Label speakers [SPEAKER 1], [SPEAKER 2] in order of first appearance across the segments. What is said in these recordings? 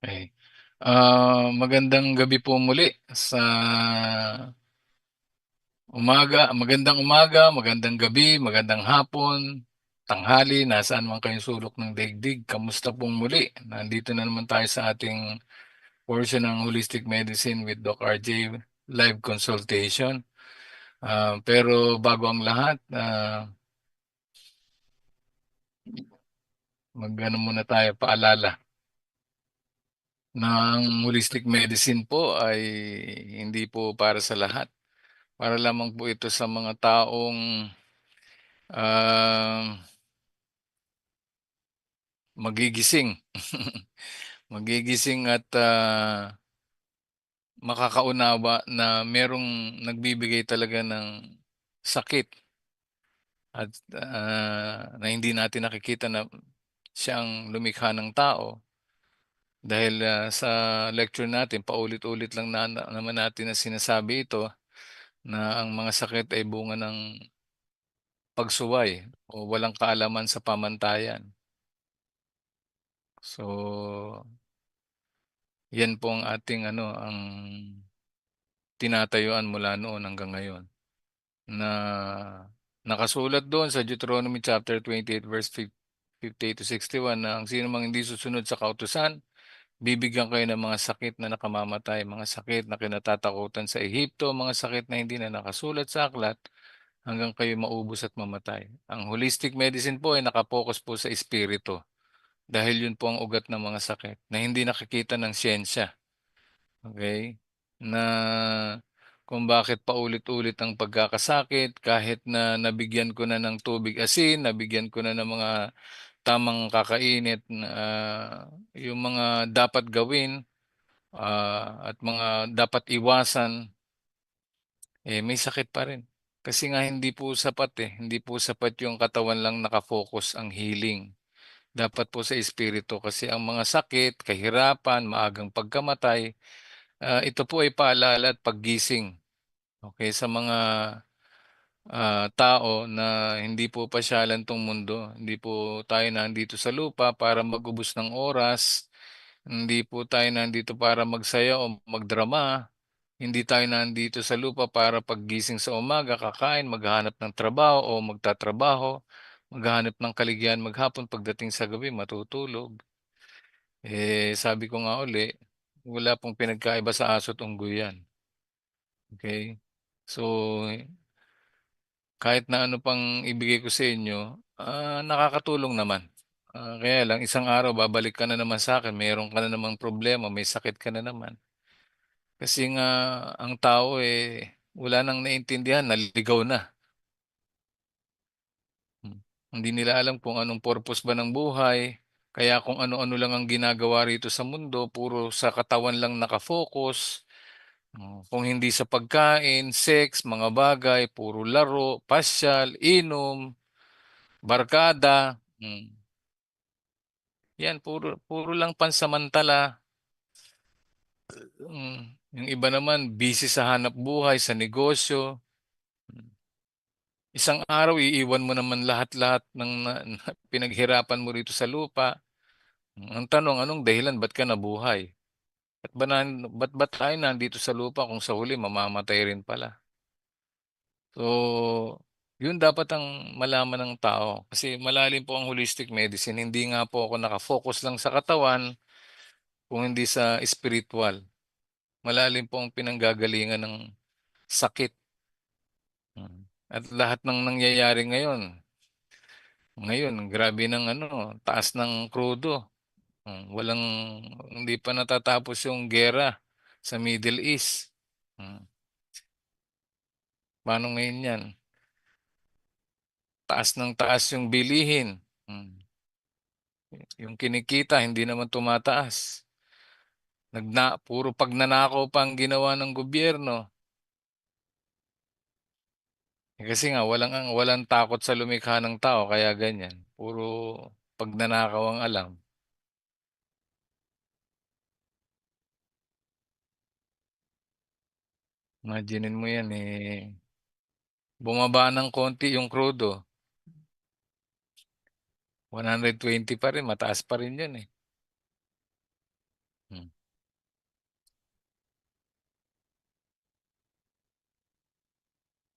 [SPEAKER 1] Okay. Magandang gabi po muli sa magandang umaga, magandang gabi, magandang hapon, tanghali, nasaan man kayong sulok ng daigdig. Kamusta pong muli? Nandito na naman tayo sa ating portion ng Holistic Medicine with Doc RJ live consultation. Pero bago ang lahat, mag-ano muna tayo, paalala ng holistic medicine po ay hindi po para sa lahat. Para lamang po ito sa mga taong ah, magigising. Magigising at makakaunawa na merong nagbibigay talaga ng sakit at na hindi natin nakikita na siyang lumikha ng tao. Dahil sa lecture natin, paulit-ulit lang naman natin na sinasabi ito na ang mga sakit ay bunga ng pagsuway o walang kaalaman sa pamantayan. So, yan po ang ating ang tinatayuan mula noon hanggang ngayon na nakasulat doon sa Deuteronomy chapter 28 verse 58 to 61 na ang sino mang hindi susunod sa kautusan, bibigyan kayo ng mga sakit na nakamamatay, mga sakit na kinatatakutan sa Ehipto, mga sakit na hindi na nakasulat sa aklat hanggang kayo maubos at mamatay. Ang holistic medicine po ay nakapokus po sa espiritu dahil yun po ang ugat ng mga sakit na hindi nakikita ng siyensya. Okay? Na kung bakit paulit-ulit ang pagkakasakit kahit na nabigyan ko na ng tubig asin, nabigyan ko na ng mga tamang kakainit na yung mga dapat gawin at mga dapat iwasan, may sakit pa rin. Kasi nga hindi po sapat hindi po sapat yung katawan lang nakafocus ang healing. Dapat po sa espiritu kasi ang mga sakit, kahirapan, maagang pagkamatay, ito po ay paalala at paggising. Okay, sa mga tao na hindi po pasyalan 'tong mundo. Hindi po tayo nandito sa lupa para magubos ng oras. Hindi po tayo nandito para magsaya o magdrama. Hindi tayo nandito sa lupa para paggising sa umaga, kakain, maghahanap ng trabaho o magtatrabaho, maghahanap ng kaligayahan maghapon, pagdating sa gabi matutulog. Sabi ko nga uli, wala pong pinagkaiba sa aso't unggoy 'yan, okey? So, kahit na ano pang ibigay ko sa inyo, nakakatulong naman. Kaya lang isang araw babalik ka na naman sa'kin meron ka na namang problema, may sakit ka na naman. Kasi nga ang tao, wala nang naintindihan, naliligaw na. Hmm. Hindi nila alam kung anong purpose ba ng buhay, kaya kung ano-ano lang ang ginagawa rito sa mundo, puro sa katawan lang nakafocus. Kung hindi sa pagkain, sex, mga bagay, puro laro, pasyal, inom, barkada, 'yan puro puro lang pansamantala. Yung iba naman busy sa hanap buhay, sa negosyo. Hmm, Isang araw iiwan mo naman lahat-lahat ng na pinaghirapan mo rito sa lupa. Ang tanong, anong dahilan ba't ka nabuhay? Ba't ba tayo nandito sa lupa kung sa huli mamamatay rin pala? So, yun dapat ang malaman ng tao kasi malalim po ang holistic medicine. Hindi nga po ako nakafocus lang sa katawan kung hindi sa spiritual. Malalim po ang pinanggagalingan ng sakit. At lahat ng nangyayari ngayon grabe ng taas ng krudo. Walang hindi pa natatapos yung giyera sa Middle East. Hmm, Paano ngayon 'yan? Taas ng taas yung bilihin. Hmm, yung kinikita hindi naman tumataas. Puro pagnanakaw pa ang ginawa ng gobyerno. Kasi nga walang takot sa lumikha ng tao kaya ganyan. Puro pagnanakaw ang alam. Imaginin mo 'yan, bumaba ng konti yung krudo, 120 pa rin, mataas pa rin 'yun, Hmm.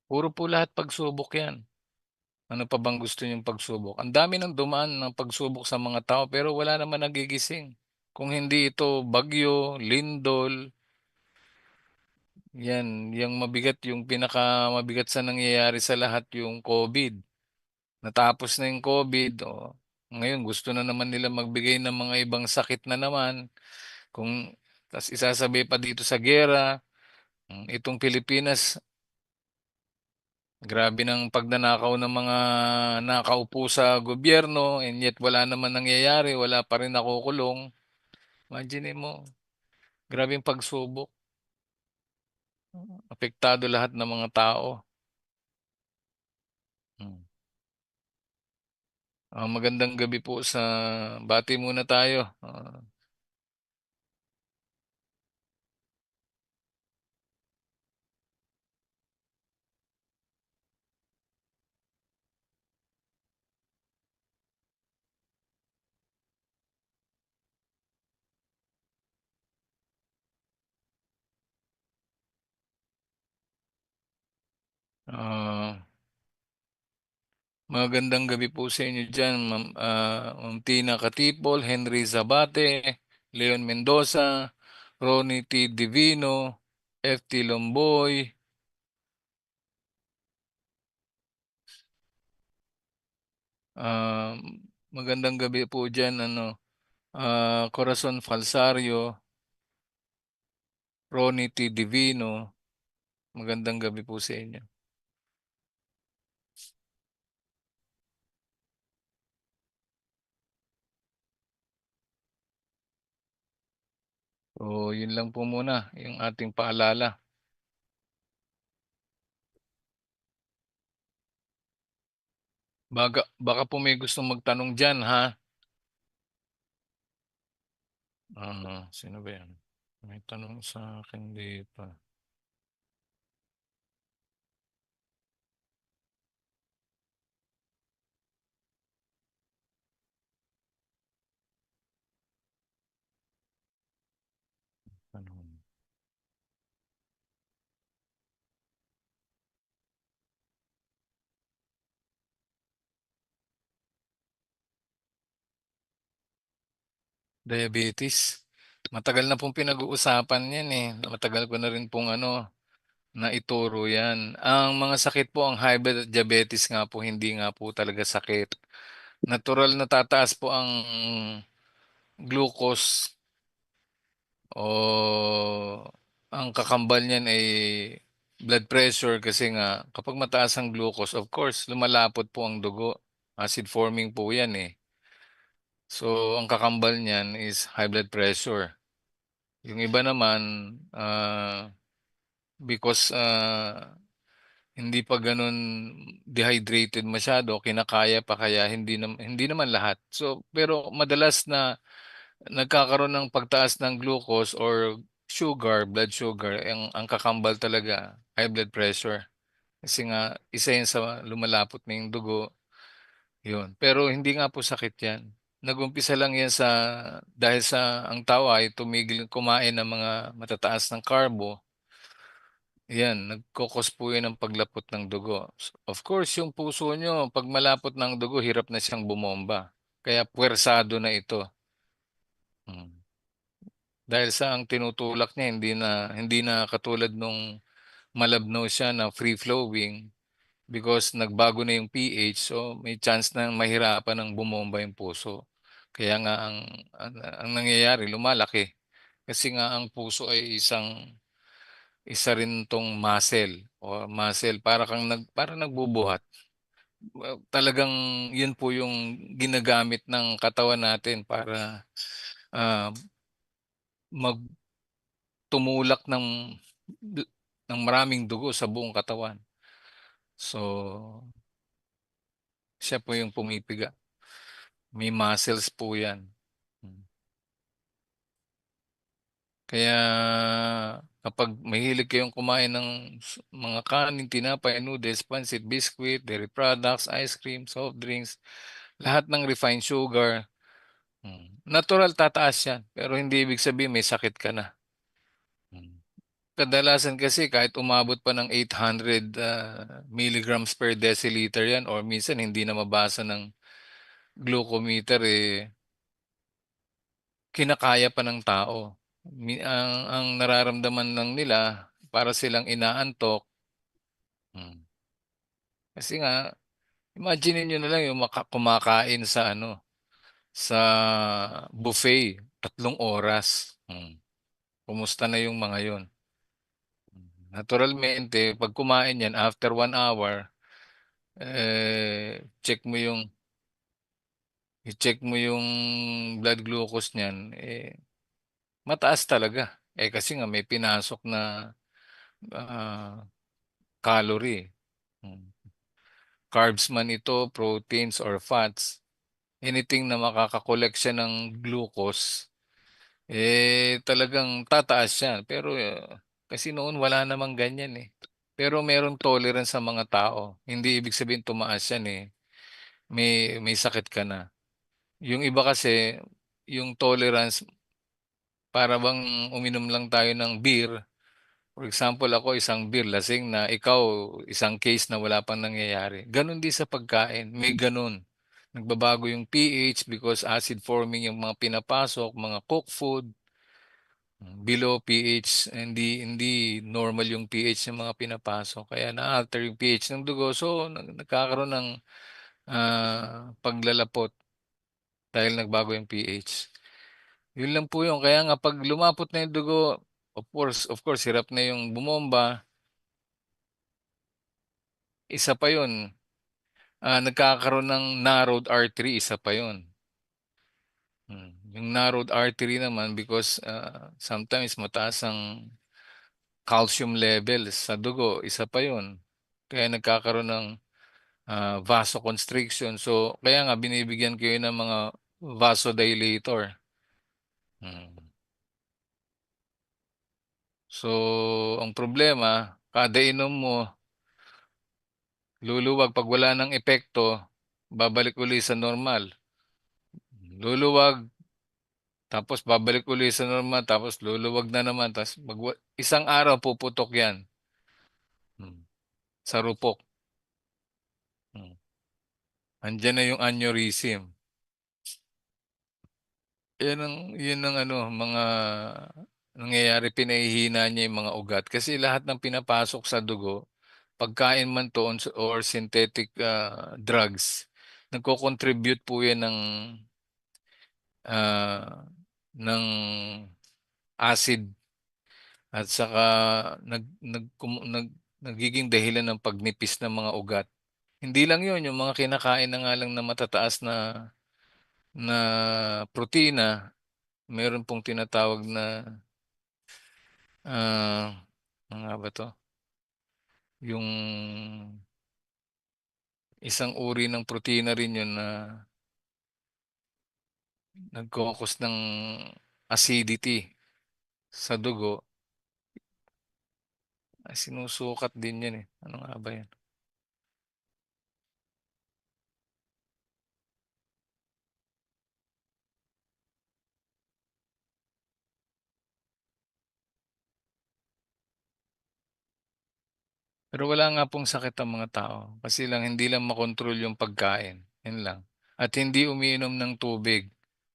[SPEAKER 1] Puro po lahat pagsubok 'yan. Ano pa bang gusto niyong pagsubok? Ang dami ng dumaan ng pagsubok sa mga tao pero wala naman nagigising. Kung hindi ito bagyo, lindol, 'yan, yang mabigat yung pinakamabigat sa nangyayari sa lahat yung COVID. Natapos na yung COVID, ngayon gusto na naman nila magbigay ng mga ibang sakit na naman kung ta's isasabay pa dito sa giyera. Itong Pilipinas, grabe ng pagnanakaw ng mga nakaupo sa gobyerno and yet wala naman nangyayari, wala pa rin nakukulong. Imaginin mo, grabeng pagsubok, apektado lahat ng mga tao. Hmm. Magandang gabi po bati muna tayo. Ah, Magandang gabi po sa inyo diyan, Ma'am Tina Katipol, Henry Zabate, Leon Mendoza, Ronnie T. Divino, FT Lomboy, um, magandang gabi po diyan Corazon Falsario, Ronnie T. Divino, magandang gabi po sa inyo. So, yun lang po muna yung ating paalala. Baka po may gustong magtanong diyan, ha? Sino ba 'yan? May tanong sa akin dito. Tanong. Diabetes. Matagal na pong pinag-uusapan 'yan, eh. Matagal ko na rin pong naituro 'yan. Ang mga sakit po, ang high blood at diabetes nga po, hindi nga po talaga sakit. Natural na tataas po ang glucose o ang kakambal niyan ay blood pressure kasi nga kapag mataas ang glucose, of course, lumalapot po ang dugo. Acid forming po 'yan, eh. So, ang kakambal niyan is high blood pressure. Yung iba naman, because, hindi pa gano'n dehydrated masyado, kinakaya pa kaya hindi naman lahat. So, pero madalas na nagkakaroon ng pagtaas ng glucose or blood sugar, ang kakambal talaga high blood pressure. Kasi nga isa 'yan sa lumalapot na yung dugo, yun. Pero hindi nga po sakit 'yan. Nag-umpisa lang 'yan dahil ang tao ay tumigil kumain ng mga matataas ng karbo. 'Yan, po 'yan ng paglapot ng dugo. Of course, yung puso niyo 'pag malapot ng dugo hirap na siyang bumomba, kaya puwersado na ito. Hmm. Dahil sa ang tinutulak niya hindi na katulad nung malabnaw siya na free flowing because nagbago na yung pH, so may chance na mahirapan ng bumomba yung puso. Kaya nga ang nangyayari lumalaki, kasi nga ang puso ay isa rin 'tong muscle para nagbubuhat. Talagang 'yun po yung ginagamit ng katawan natin para, ah, mag du ng maraming dugo sa buong katawan. So, siya po yung pumipiga, may muscles po 'yan. Hmm. Kaya kapag mahilig kayong kumain ng mga kanin, tinapay, noodles, pansit, biscuit, dairy products, ice cream, soft drinks, lahat ng refined sugar, Natural tataas yan, pero hindi ibig sabihin may sakit ka na. Mm. Kadalasan kasi kahit umabot pa ng 800 milligrams per deciliter yan or minsan hindi na mabasa ng glucometer kinakaya pa ng tao. Ang nararamdaman lang nila para silang inaantok. Mm. Kasi nga, imagine niyo na lang yung kumakain sa sa buffet, 3 oras. Kumusta na yung mga yon? Naturalmente, pag kumain yan, after 1 hour, check mo i-check mo yung blood glucose niyan, mataas talaga. Kasi nga may pinasok na ah, calorie. Hmm. Carbs man ito, proteins or fats, anything na makakakolek siya ng glucose, talagang tataas yan. Pero kasi noon wala namang ganyan eh. Pero meron tolerance sa mga tao. Hindi ibig sabihin tumaas yan eh. May sakit ka na. Yung iba kasi, yung tolerance, para bang uminom lang tayo ng beer. For example, ako isang beer, lasing na, ikaw isang case na wala pang nangyayari. Ganon din sa pagkain, may ganon. Nagbabago yung pH because acid forming yung mga pinapasok, mga cooked food, below pH, hindi normal yung pH ng mga pinapasok. Kaya na-alter yung pH ng dugo. So, nagkakaroon ng paglalapot dahil nagbago yung pH. Yun lang po yun. Kaya nga pag lumapot na yung dugo, of course, hirap na yung bumomba. Isa pa yun. Nagkakaroon ng narrowed artery, isa pa yun. Yung narrowed artery naman because sometimes mataas ang calcium levels sa dugo, isa pa yun. Kaya nagkakaroon ng vasoconstriction. So, kaya nga binibigyan kayo ng mga vasodilator. Hmm. So, ang problema, kada inom mo, luluwag. Pag wala ng epekto, babalik uli sa normal. Luluwag, tapos babalik uli sa normal, tapos luluwag na naman. Tapos isang araw puputok yan. Hmm. Sa rupok. Hmm. Andiyan na yung aneurysm. Yan ang mga nangyayari, pinahihina niya yung mga ugat. Kasi lahat ng pinapasok sa dugo, pagkain man to or synthetic drugs, nagko-contribute po yan ah, ng acid at saka nagiging dahilan ng pagnipis ng mga ugat. Hindi lang yun, yung mga kinakain na nga lang na matataas na protina, meron pong tinatawag na ano nga ba to? Yung isang uri ng protina rin yun na nagkokos ng acidity sa dugo. Sinusukat din yan eh. Ano nga ba yan? Pero wala nga pong sakit ang mga tao. Kasi lang hindi lang makontrol yung pagkain. Yan lang. At hindi umiinom ng tubig.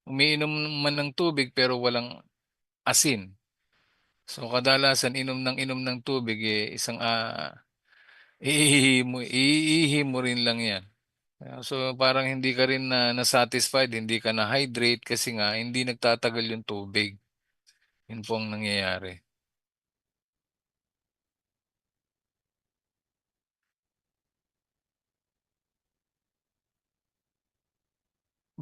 [SPEAKER 1] Umiinom man ng tubig pero walang asin. So kadalasan inom ng tubig isang iihi mo rin lang yan. So parang hindi ka rin na-satisfied, hindi ka na-hydrate kasi nga hindi nagtatagal yung tubig. Yun po ang nangyayari.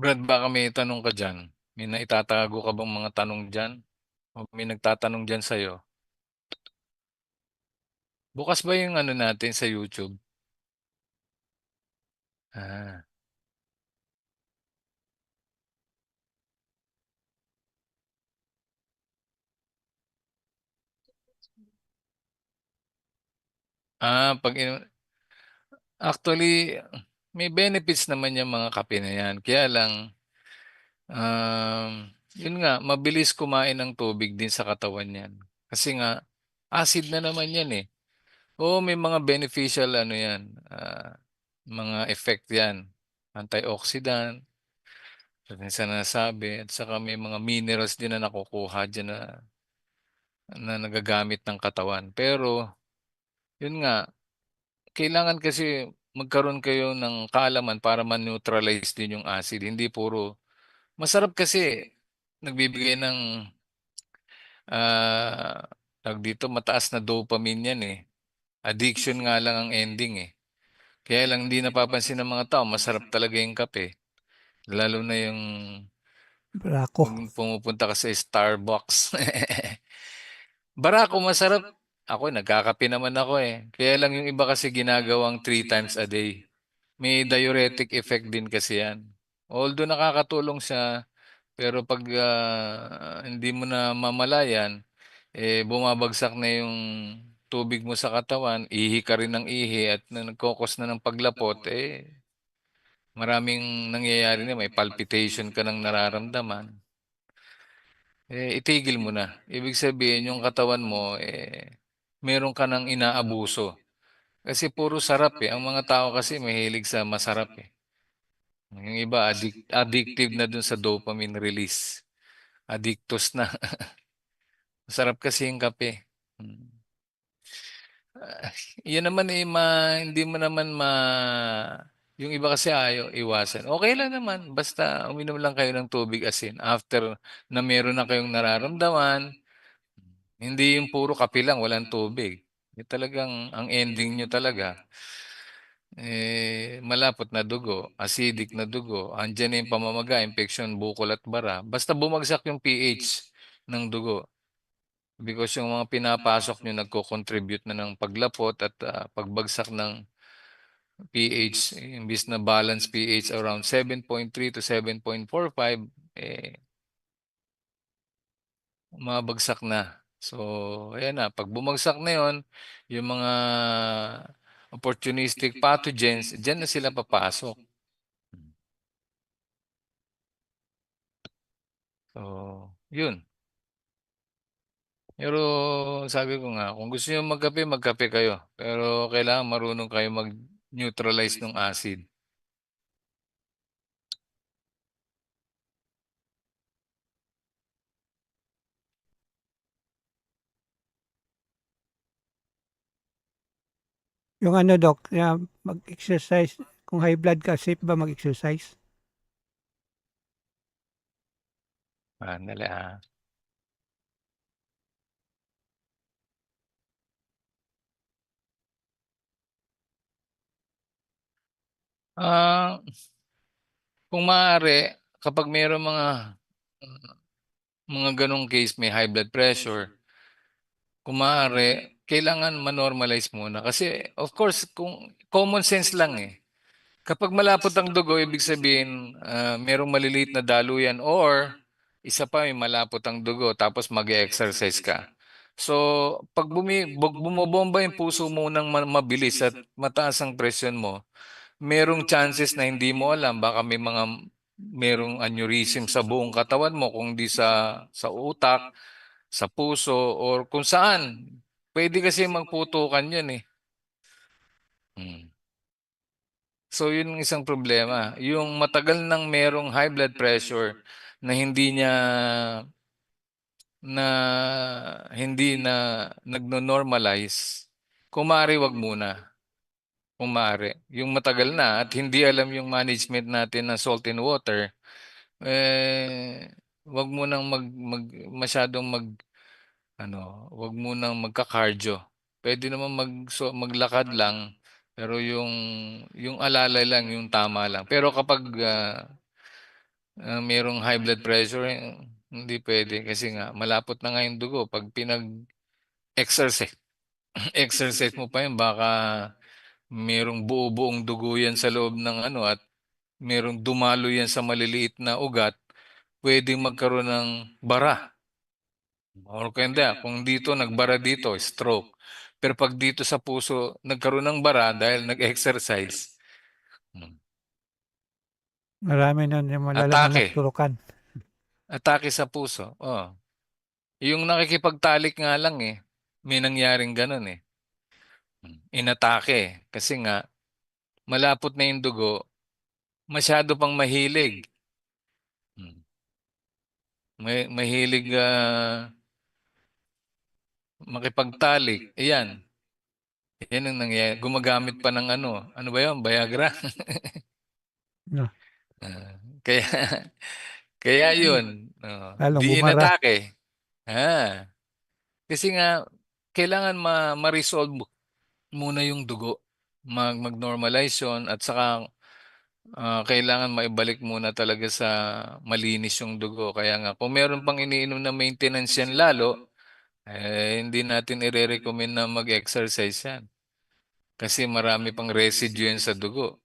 [SPEAKER 1] Brad, baka may tanong ka dyan. May naitatago ka bang mga tanong dyan? O may nagtatanong dyan sa'yo? Bukas ba yung natin sa YouTube? Ah, actually, may benefits naman yung mga kape na yan. Kaya lang, Yun nga, mabilis kumain ng tubig din sa katawan yan. Kasi nga, acid na naman yan eh. Oo, may mga beneficial ano yan, mga effect yan. Antioxidant, sa nasabi, at saka may mga minerals din na nakukuha dyan na nagagamit ng katawan. Pero, yun nga, kailangan kasi magkaroon kayo ng kaalaman para man-neutralize din yung acid. Hindi puro, masarap kasi, nagbibigay ng, ah, tawag dito, mataas na dopamine yan eh. Addiction nga lang ang ending eh. Kaya lang hindi napapansin ng mga tao, masarap talaga yung kape. Lalo na yung
[SPEAKER 2] Barako.
[SPEAKER 1] pag pumupunta ka sa Starbucks. Barako masarap. Ako, nagkakape naman ako eh. Kaya lang yung iba kasi ginagawang 3 times a day. May diuretic effect din kasi yan. Although nakakatulong siya, pero pag hindi mo na mamalayan, bumabagsak na yung tubig mo sa katawan, ihi ka rin ng ihi at na nagkokos na ng paglapot, maraming nangyayari na may palpitation ka ng nararamdaman. Itigil mo na. Ibig sabihin, yung katawan mo, meron ka ng inaabuso. Kasi puro sarap eh. Ang mga tao kasi mahilig sa masarap eh. Yung iba, addictive na dun sa dopamine release. Addictus na. Masarap kasi yung kape. Hmm. Ah, Yan naman hindi mo naman yung iba kasi ayaw iwasan. Okay lang naman, basta uminom lang kayo ng tubig asin. After na meron na kayong nararamdaman, hindi yung puro kape lang, walang tubig. Yung talagang, ang ending nyo talaga, malapot na dugo, acidic na dugo, andyan na yung pamamaga, infection, bukol at bara. Basta bumagsak yung pH ng dugo. Because yung mga pinapasok nyo nagko-contribute na ng paglapot at pagbagsak ng pH, imbis na balance pH around 7.3 to 7.45, mabagsak na. So, ayan na. Pag bumagsak na yon, yung mga opportunistic pathogens, dyan na sila papasok. So, yun. Pero sabi ko nga, kung gusto niyo magkape, magkape kayo. Pero kailangan marunong kayo mag-neutralize ng acid.
[SPEAKER 2] Yung ano, Doc, mag-exercise. Kung high blood ka, safe ba mag-exercise?
[SPEAKER 1] Andali ah. Ah, kung maaari, kapag mayroong mga ganong case, may high blood pressure, kung maaari, kailangan ma-normalize muna. Kasi, of course, kung common sense lang eh. Kapag malapot ang dugo, ibig sabihin, merong maliliit na daluyan or isa pa, may malapot ang dugo tapos mag-exercise ka. So, pag bumobomba yung puso mo ng mabilis at mataas ang presyon mo, merong chances na hindi mo alam, baka merong aneurysm sa buong katawan mo, kung di sa utak, sa puso, or kung saan. Pwede kasi magputukan yun eh. Hmm. So, yun ang isang problema. Yung matagal nang merong high blood pressure na na hindi na nagno-normalize, kung maaari, wag muna. Kung maaari. Yung matagal na at hindi alam yung management natin ng salt and water, wag mo nang masyadong wag mo nang magka-cardio. Pwede naman maglakad lang, pero yung alalay lang, yung tama lang. Pero kapag mayroong high blood pressure, hindi pwede kasi nga malapot na nga yung dugo. Pag pinag-exercise, exercise mo pa yun, baka merong buo-buong dugo yan sa loob ng at merong dumalo yan sa maliliit na ugat, pwedeng magkaroon ng bara. Or kung dito nagbara dito, stroke. Pero pag dito sa puso, nagkaroon ng bara dahil nag-exercise, hmm,
[SPEAKER 2] Marami na yung malalang
[SPEAKER 1] atake.
[SPEAKER 2] natuturukan.
[SPEAKER 1] Atake sa puso. Oh. Yung nakikipagtalik nga lang eh. May nangyaring ganun eh. Inatake. Kasi nga, malapot na yung dugo, masyado pang mahilig. Hmm. Mahilig makipagtalik. Ayan. Yan ang nangyayari. Gumagamit pa ng ano ba yun? Viagra?
[SPEAKER 2] No,
[SPEAKER 1] Kaya, kaya yun.
[SPEAKER 2] lalong
[SPEAKER 1] Di
[SPEAKER 2] bumara.
[SPEAKER 1] inatake. Ah. Kasi nga, kailangan ma-resolve muna yung dugo. Mag-normalize yun at saka kailangan maibalik muna talaga sa malinis yung dugo. Kaya nga, kung meron pang iniinom na maintenance yan lalo, hindi natin ire-recommend na mag-exercise yan. Kasi marami pang residue yan sa dugo.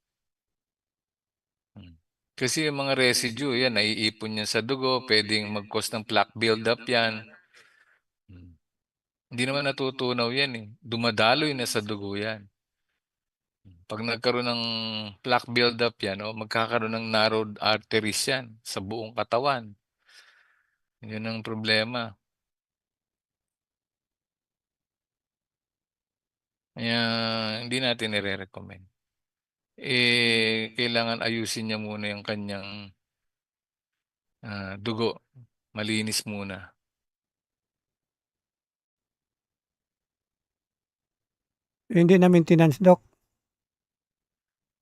[SPEAKER 1] Hmm. Kasi yung mga residue, yan, naiipon yan sa dugo, pwedeng mag-cause ng plaque buildup yan. Hmm. Hindi naman natutunaw yan eh. Dumadaloy na sa dugo yan. Pag nagkaroon ng plaque buildup yan, o magkakaroon ng narrowed arteries yan sa buong katawan. Yun ang problema. Kaya hindi natin nire-recommend. Kailangan ayusin niya muna yung kanyang dugo. Malinis muna.
[SPEAKER 2] Hindi na maintenance, Doc.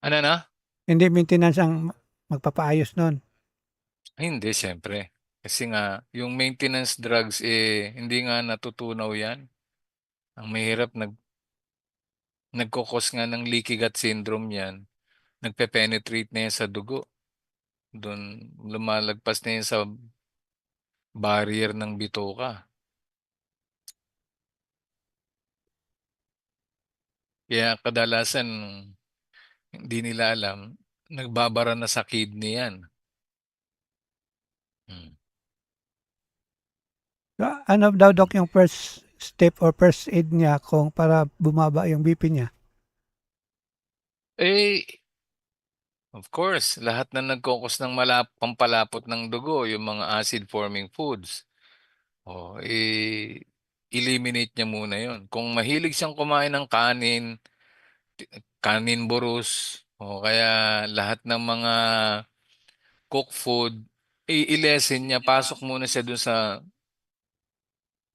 [SPEAKER 1] Ano na?
[SPEAKER 2] Hindi maintenance ang magpapaayos nun.
[SPEAKER 1] Hindi, siyempre. Kasi nga, yung maintenance drugs, hindi nga natutunaw yan. Ang mahirap, nagkukos nga ng leaky gut syndrome yan. Nagpe-penetrate na yan sa dugo. Doon, lumalagpas na yan sa barrier ng bituka. Kaya kadalasan, hindi nila alam, nagbabara na sa kidney yan. Hmm.
[SPEAKER 2] Ano daw, Doc, yung first step or first aid niya kung para bumaba yung BP niya?
[SPEAKER 1] Eh, of course, lahat na nagkukos ng pampalapot ng dugo, yung mga acid-forming foods, eliminate niya muna yon. Kung mahilig siyang kumain ng kanin, kanin burus, o kaya lahat ng mga cooked food, i-lessen niya, pasok muna siya dun sa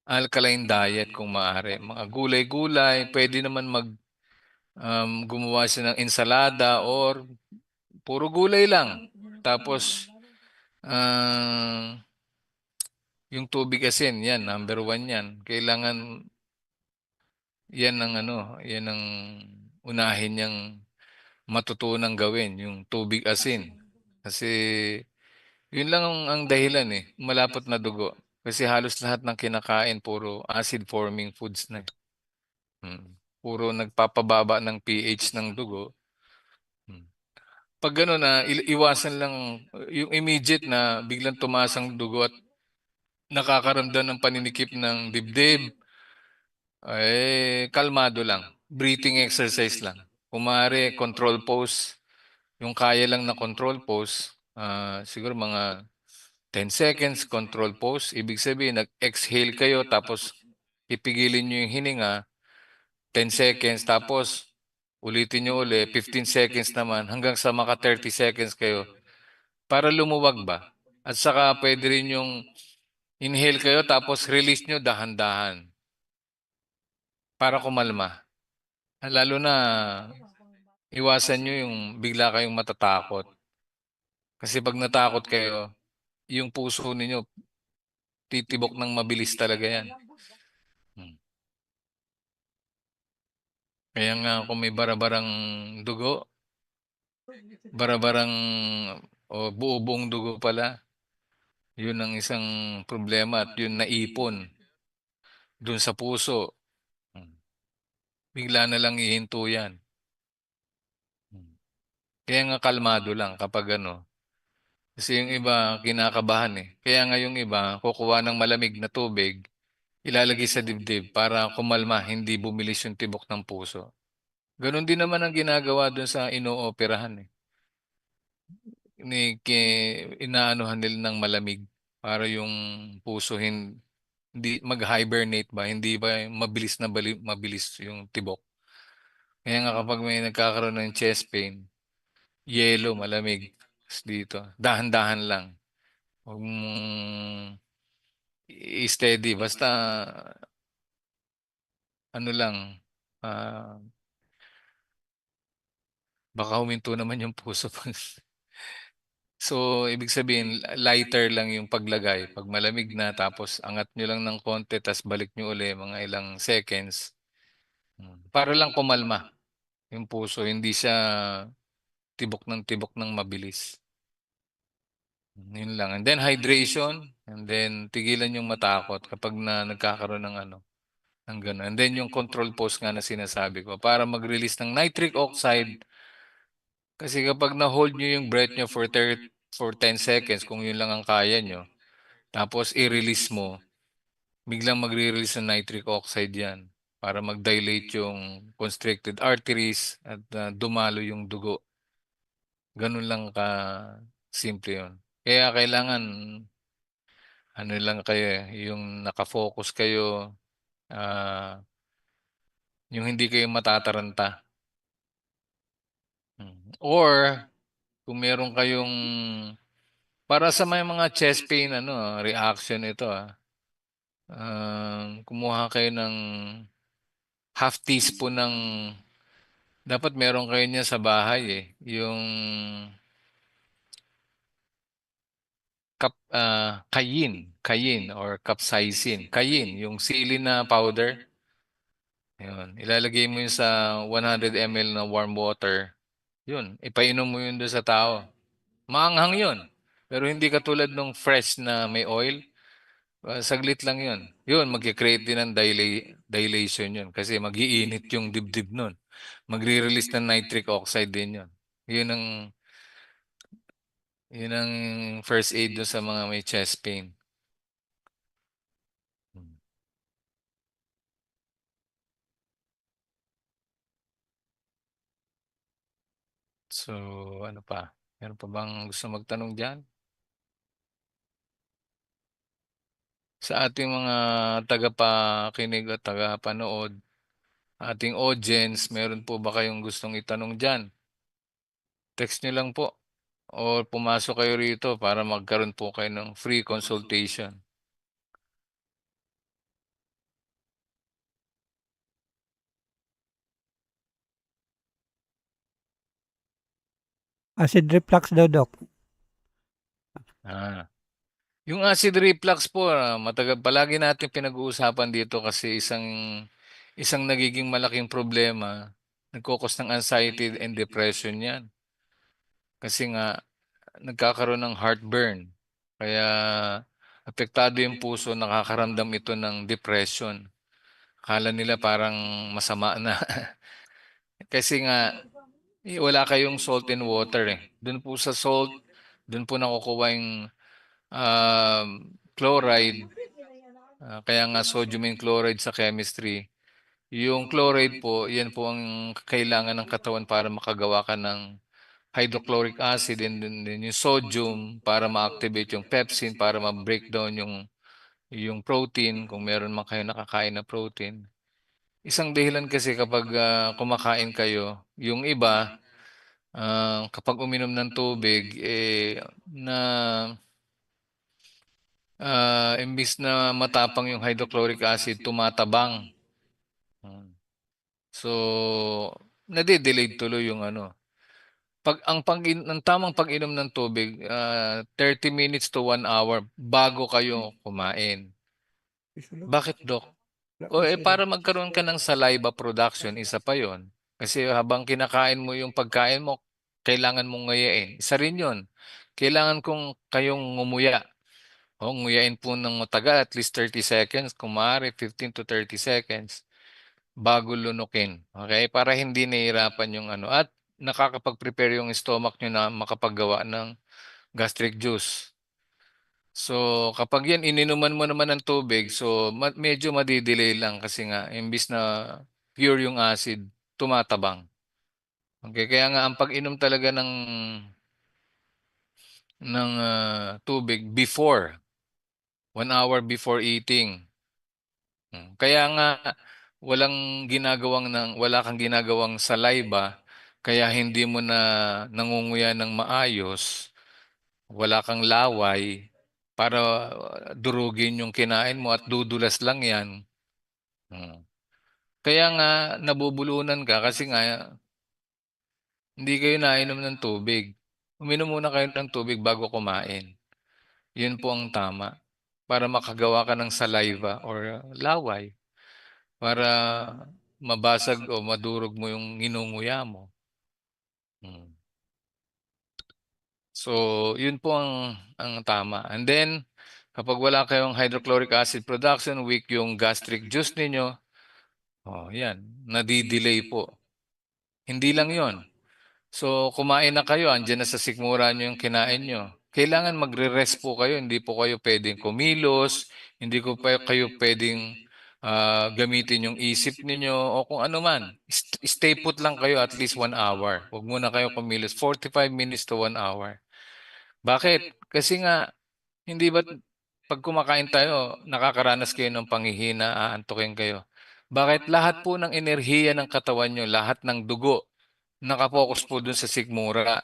[SPEAKER 1] alkaline diet kung maaari. Mga gulay-gulay, pwede naman gumawa siya ng ensalada or puro gulay lang. Tapos, ah, yung tubig asin, yan, number one yan. Kailangan, yan ang unahin niyang matutunang gawin, yung tubig asin. Kasi, yun lang ang dahilan eh, malapot na dugo. Kasi halos lahat ng kinakain, puro acid-forming foods na. Puro nagpapababa ng pH ng dugo. Hmm. Pag gano'n na, iwasan lang yung immediate na biglang tumaas ang dugo at nakakaramdam ng paninikip ng dibdib, kalmado lang. Breathing exercise lang. Kung maaari, control pose. Yung kaya lang na control pose, siguro mga 10 seconds control pose. Ibig sabihin, nag-exhale kayo tapos ipigilin nyo yung hininga, 10 seconds, tapos ulitin nyo uli, 15 seconds naman, hanggang sa maka 30 seconds kayo para lumuwag ba. At saka pwede rin yung inhale kayo tapos release nyo dahan-dahan para kumalma. Lalo na iwasan nyo yung bigla kayong matatakot. Kasi pag natakot kayo, yung puso ninyo titibok ng mabilis talaga yan. Hmm. Kaya nga kung may barabarang dugo, barabarang o buo-buong dugo pala, yun ang isang problema at yun naipon dun sa puso. Hmm. Bigla na lang ihinto yan. Hmm. Kaya nga kalmado lang kapag kasi yung iba kinakabahan eh. Kaya nga yung iba kukuha ng malamig na tubig, ilalagay sa dibdib para kumalma, hindi bumilis yung tibok ng puso. Ganon din naman ang ginagawa dun sa inooperahan eh. Inaanuhan nila ng malamig. para yung puso hindi mag-hibernate ba, hindi ba mabilis na mabilis yung tibok. Kaya nga kapag may nagkakaroon ng chest pain, yelo, malamig, dito, dahan-dahan lang. Huwag mong i-steady, basta ano lang, ah, baka huminto naman yung puso. So, ibig sabihin, lighter lang yung paglagay. Pag malamig na, tapos angat nyo lang ng konti, tapos balik nyo uli mga ilang seconds. Para lang kumalma yung puso, hindi siya tibok ng mabilis. Yun lang. And then hydration, and then tigilan yung matakot kapag nagkakaroon ng ano, ng gano'n. And then yung control pose nga na sinasabi ko, para mag-release ng nitric oxide. Kasi kapag na-hold nyo yung breath nyo for 10 seconds, kung yun lang ang kaya nyo, tapos i-release mo, biglang magre-release ng nitric oxide yan para mag-dilate yung constricted arteries at dumalo yung dugo. Ganun lang ka simple yun. Kaya kailangan ano lang kayo yung nakafocus kayo, ah, yung hindi kayo matataranta. Or kung meron kayong para sa may mga chest pain ano, reaction ito kumuha kayo ng half teaspoon ng dapat meron kayo niya sa bahay yung kayin or capsaicin. Kayin, yung sili na powder. Yun. Ilalagay mo yun sa 100 ml na warm water. Yun. Ipainom mo yun doon sa tao. Maanghang yun. Pero hindi katulad nung fresh na may oil. Saglit lang yun. Yun, magkikreate din ng dilation yun. Kasi mag-iinit yung dibdib nun. Magre-release ng nitric oxide din yun. Yun ang, yun ang first aid dun sa mga may chest pain. So, ano pa? Meron pa bang gusto magtanong dyan? Sa ating mga tagapakinig at tagapanood, ating audience, meron po ba kayong gustong itanong dyan? Text nyo lang po o pumasok kayo rito para magkaroon po kayo ng free consultation.
[SPEAKER 2] Acid reflux daw, Doc.
[SPEAKER 1] Ah. Yung acid reflux po, palagi natin pinag-uusapan dito kasi isang nagiging malaking problema, nagkukos ng anxiety and depression yan. Kasi nga, nagkakaroon ng heartburn. Kaya, apektado yung puso, nakakaramdam ito ng depression. Akala nila parang masama na. Kasi nga, wala kayong salt and water Doon po sa salt, doon po nakukuha yung chloride. Kaya nga sodium and chloride sa chemistry. Yung chloride po, yan po ang kailangan ng katawan para makagawa ka ng hydrochloric acid and then yung sodium para ma-activate yung pepsin para ma-breakdown yung protein kung meron man kayo nakakain na protein. Isang dahilan kasi kapag kumakain kayo, yung iba kapag uminom ng tubig na imbis na matapang yung hydrochloric acid, tumatabang. Hmm. So, nade-delayed tuloy yung ano. Ang tamang pag-inom ng tubig, 30 minutes to 1 hour bago kayo kumain. Bakit, Dok? Para magkaroon ka ng saliva production, isa pa yon. Kasi habang kinakain mo yung pagkain mo, kailangan mong nguyain. Isa rin yun. Kailangan kong kayong ngumuya. Nguyain po ng matagal, at least 30 seconds, kung maaari 15 to 30 seconds bago lunukin. Okay? Para hindi nahihirapan yung ano. At nakakapag-prepare yung stomach nyo na makapaggawa ng gastric juice. So, kapag yan, ininuman mo naman ng tubig, so medyo madidelay lang kasi nga, imbis na pure yung acid, tumatabang. Okay, kaya nga ang pag-inom talaga ng tubig before. 1 hour before eating. Kaya nga wala kang ginagawang saliva, kaya hindi mo na nangunguya ng maayos, wala kang laway para durugin yung kinain mo at dudulas lang 'yan. Mm. Kaya nga nabubulunan ka kasi nga hindi kayo nainom ng tubig. Uminom muna kayo ng tubig bago kumain. Yun po ang tama para makagawa ka ng saliva or laway para mabasag o madurog mo yung nginunguya mo. Mm. So, yun po ang tama. And then, kapag wala kayong hydrochloric acid production, weak yung gastric juice ninyo, oh, yan, nadidelay po. Hindi lang yon. So, kumain na kayo, andyan na sa sikmura nyo yung kinain nyo. Kailangan magre-rest po kayo, hindi po kayo pwedeng kumilos, hindi ko pa kayo pwedeng gamitin yung isip ninyo o kung ano man. Stay put lang kayo at least 1 hour. Huwag muna kayo kumilos, 45 minutes to 1 hour. Bakit? Kasi nga, hindi ba pag kumakain tayo, nakakaranas kayo ng panghihina, aantukin kayo. Bakit? Lahat po ng enerhiya ng katawan nyo, lahat ng dugo, nakapokus po dun sa sikmura.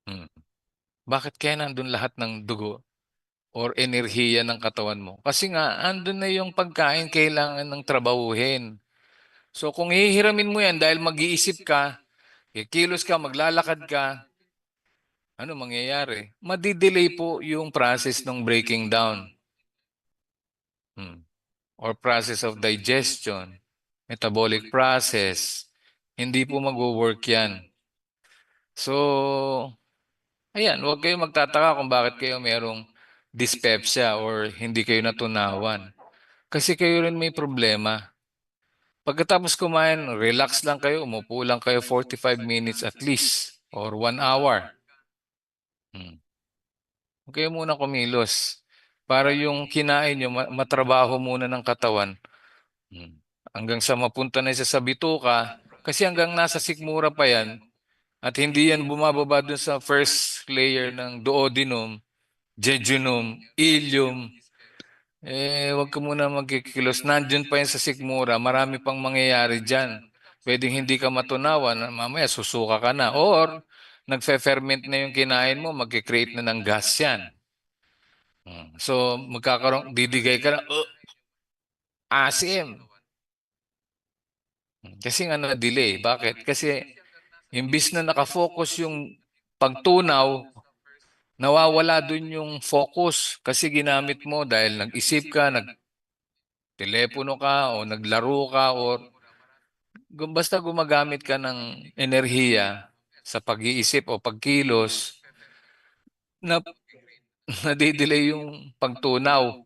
[SPEAKER 1] Hmm. Bakit kaya nandun lahat ng dugo or enerhiya ng katawan mo? Kasi nga, andun na yung pagkain kailangan ng trabahuhin. So kung hihiramin mo yan dahil mag-iisip ka, kikilos ka, maglalakad ka, ano mangyayari? Madidelay po yung process ng breaking down. Or process of digestion, metabolic process. Hindi po mag-work yan. So, ayan, huwag kayong magtataka kung bakit kayo merong dyspepsia or hindi kayo natunawan. Kasi kayo rin may problema. Pagkatapos kumain, relax lang kayo, umupo lang kayo 45 minutes at least or 1 hour. Hmm. Huwag kayo muna kumilos para yung kinain nyo matrabaho muna ng katawan. Hmm. Hanggang sa mapunta na siya sa bituka, kasi hanggang nasa sikmura pa yan, at hindi yan bumababa dun sa first layer ng duodenum, jejunum, ileum, wag ka muna magkikilos. Nandyan pa yan sa sikmura, marami pang mangyayari dyan. Pwedeng hindi ka matunawan, mamaya susuka ka na. Or, nagfe-ferment na yung kinain mo, magkikreate na ng gas yan. So, didigay ka na, asim. Kasi nga na-delay. Bakit? Kasi imbis na nakafocus yung pagtunaw, nawawala dun yung focus kasi ginamit mo dahil nag-isip ka, nag-telepono ka o naglaro ka o basta gumagamit ka ng enerhiya sa pag-iisip o pagkilos na nadidelay yung pagtunaw.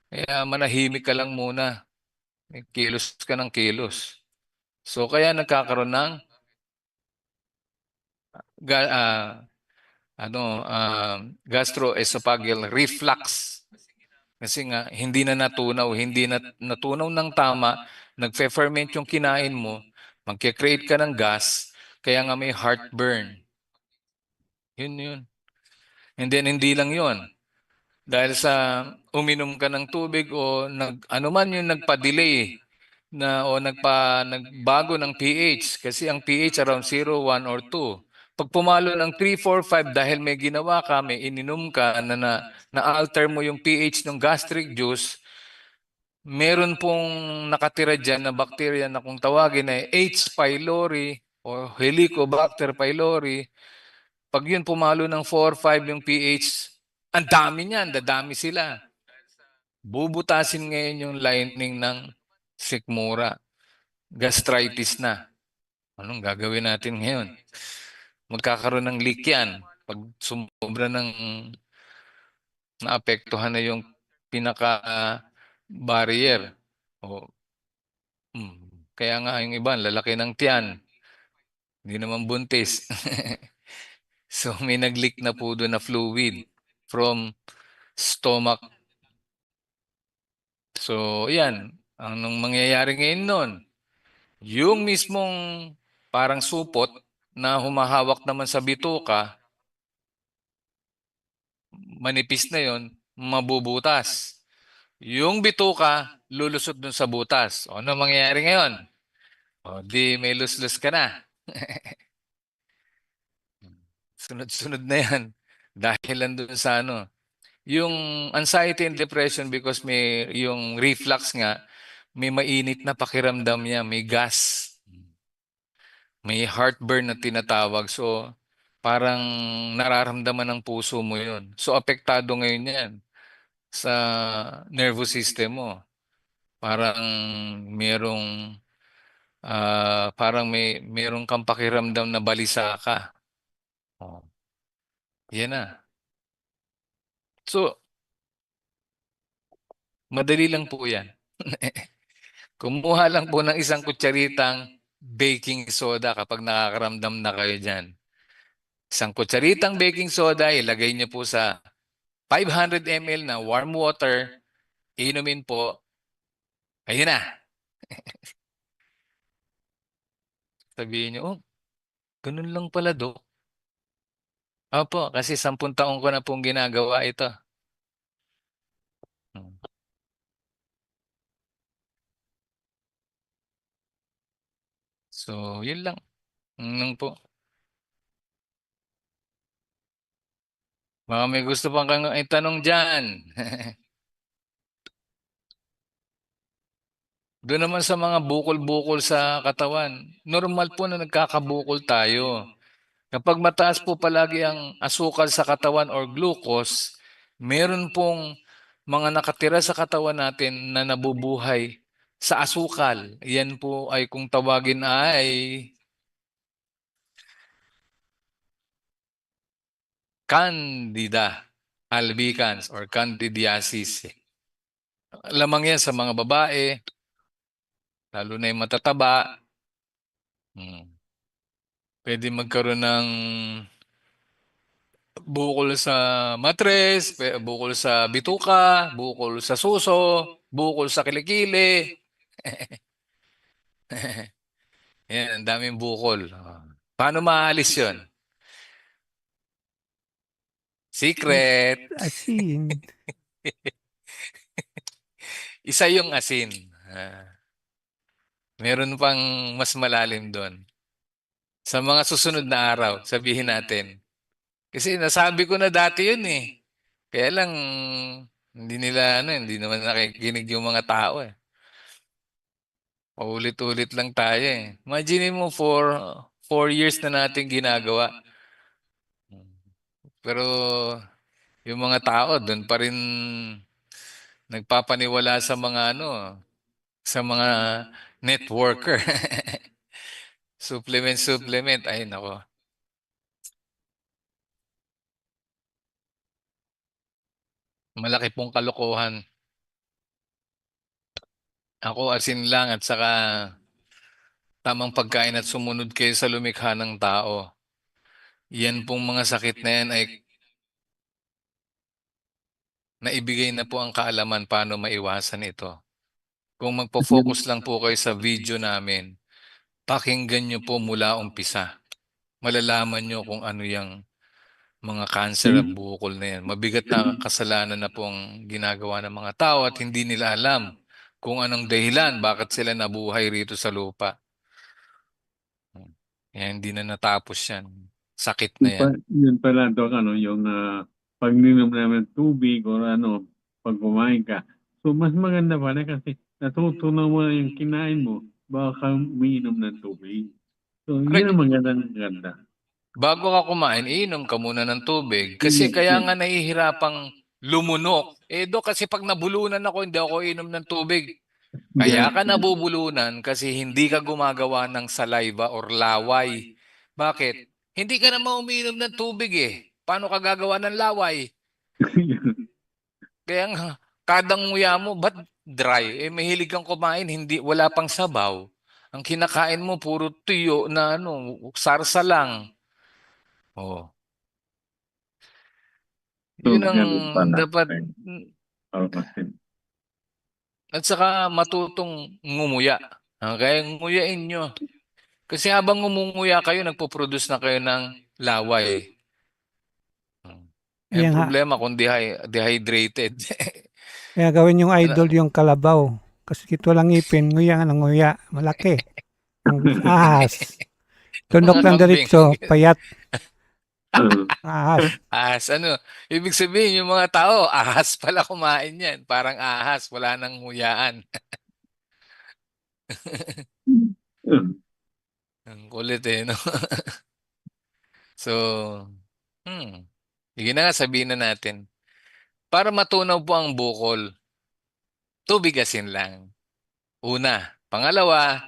[SPEAKER 1] Kaya manahimik ka lang muna. Kilos ka ng kilos. So kaya nagkakaroon ng ga- ah, gastroesophageal reflux. Kasi nga, hindi na natunaw, hindi na natunaw ng tama, nagfe-ferment yung kinain mo, magke-create ka ng gas, kaya nga may heartburn. Yun yun. And then, hindi lang yun. Dahil sa uminom ka ng tubig o ano man yung nagpa-delay o nagbago ng pH kasi ang pH around 0, 1 or 2. Pag pumalo ng 3, 4, 5 dahil may ginawa ka, may ininom ka na-alter mo yung pH ng gastric juice, meron pong nakatira dyan na bacteria na kung tawagin ay H. pylori o Helicobacter pylori. Pag yun pumalo ng 4, 5 yung pH, ang dami niyan, dadami sila. Bubutasin ngayon yung lining ng sikmura. Gastritis na. Anong gagawin natin ngayon? Magkakaroon ng leak yan. Pag sumobra ng naapektuhan na yung pinaka-barrier. O, kaya nga yung iba, lalaki ng tiyan. Hindi naman buntis. So may nag-leak na po doon na fluid from stomach. So yan, anong mangyayari ngayon nun? Yung mismong parang supot na humahawak naman sa bituka, manipis na yon, mabubutas. Yung bituka, lulusot dun sa butas. O, ano mangyayari ngayon? O, di may luslus ka na. Sunod-sunod na yan. Dahil lang dun sa ano. Yung anxiety and depression because may yung reflux nga, may mainit na pakiramdam niya, may gas, may heartburn na tinatawag. So, parang nararamdaman ng puso mo yun. So, apektado ngayon yan sa nervous system mo. Parang merong parang merong kang pakiramdam na balisa ka. Oh, yan na. So, madali lang po yan. Kumuha lang po ng isang kutsaritang baking soda kapag nakakaramdam na kayo dyan. Isang kutsaritang baking soda, ilagay niyo po sa 500 ml na warm water, inumin po, ayun na. Sabihin niyo, oh, ganun lang pala, Dok. Opo, kasi 10 taon ko na pong ginagawa ito. Hmm. So, yun lang. Yun lang po. Baka may gusto pang kang itanong dyan. Doon naman sa mga bukol-bukol sa katawan, normal po na nagkakabukol tayo. Kapag mataas po palagi ang asukal sa katawan or glucose, meron pong mga nakatira sa katawan natin na nabubuhay sa asukal. Yan po ay kung tawagin ay Candida albicans or candidiasis. Lamang yan sa mga babae, lalo na yung matataba. Hmm. Pwede magkaroon ng bukol sa matres, bukol sa bituka, bukol sa suso, bukol sa kilikili. Yan, ang daming bukol. Paano maalis yon? Secret.
[SPEAKER 2] Asin.
[SPEAKER 1] Isa yung asin. Meron pang mas malalim doon. Sa mga susunod na araw, sabihin natin. Kasi nasabi ko na dati yun eh. Kaya lang, hindi naman nakikinig yung mga tao eh. Paulit-ulit lang tayo eh. Imagine mo 4 years na natin ginagawa. Pero yung mga tao doon pa rin nagpapaniwala sa mga sa mga networker. Supplement. Ay nako. Malaki pong kalokohan. Ako asin lang at saka tamang pagkain at sumunod kayo sa lumikha ng tao. Yan pong mga sakit na yan ay naibigay na po ang kaalaman paano maiwasan ito. Kung magpo-focus lang po kayo sa video namin, pakinggan nyo po mula umpisa. Malalaman nyo kung ano yung mga cancer at bukol na yan. Mabigat na kasalanan na pong ginagawa ng mga tao at hindi nila alam kung anong dahilan bakit sila nabuhay rito sa lupa. Kaya hindi na natapos yan. Sakit na yan.
[SPEAKER 3] Yun pala, Dok, yung pag-inom namin ng tubig o pag kumain ka. So, mas maganda pala kasi natutunaw mo na yung kinain mo, baka ka umiinom ng tubig. So, yun
[SPEAKER 1] Correct.
[SPEAKER 3] ang maganda.
[SPEAKER 1] Bago ka kumain, iinom ka muna ng tubig. Kasi kaya nga nahihirapang lumunok. Dok, kasi pag nabulunan ako, hindi ako inom ng tubig. Kaya ka nabubulunan kasi hindi ka gumagawa ng saliva or laway. Bakit? Hindi ka naman umiinom ng tubig eh. Paano ka gagawa ng laway? Kaya nga, kadang nguya mo, ba't dry? Mahilig kang kumain, hindi, wala pang sabaw. Ang kinakain mo, puro tuyo na sarsa lang. Oh,
[SPEAKER 3] So,
[SPEAKER 1] yun ang
[SPEAKER 3] ganun pala.
[SPEAKER 1] dapat,
[SPEAKER 3] Okay.
[SPEAKER 1] at saka matutong ngumuya. Kaya nguyain nyo. Kasi habang ngumunguya kayo, nagpo-produce na kayo ng laway. Eh,
[SPEAKER 2] Kaya nga,
[SPEAKER 1] problema kung dehydrated.
[SPEAKER 2] kaya gawin yung
[SPEAKER 1] Ano?
[SPEAKER 2] idol yung kalabaw. Kasi kito lang ngipin, nguya nga ng nguya, malaki. Ang ahas. Tundok
[SPEAKER 1] Mga
[SPEAKER 2] lang
[SPEAKER 1] kambing.
[SPEAKER 2] diretso, payat,
[SPEAKER 3] Ah,
[SPEAKER 2] ahas.
[SPEAKER 1] Ahas, ano? Ibig sabihin, yung mga tao, ahas pala kumain yan. Parang ahas, wala nang huyaan.
[SPEAKER 3] ah.
[SPEAKER 1] Ang kulit eh, no? So, sige na nga, sabihin na natin. Para matunaw po ang bukol, tubig asin lang. Una. Pangalawa,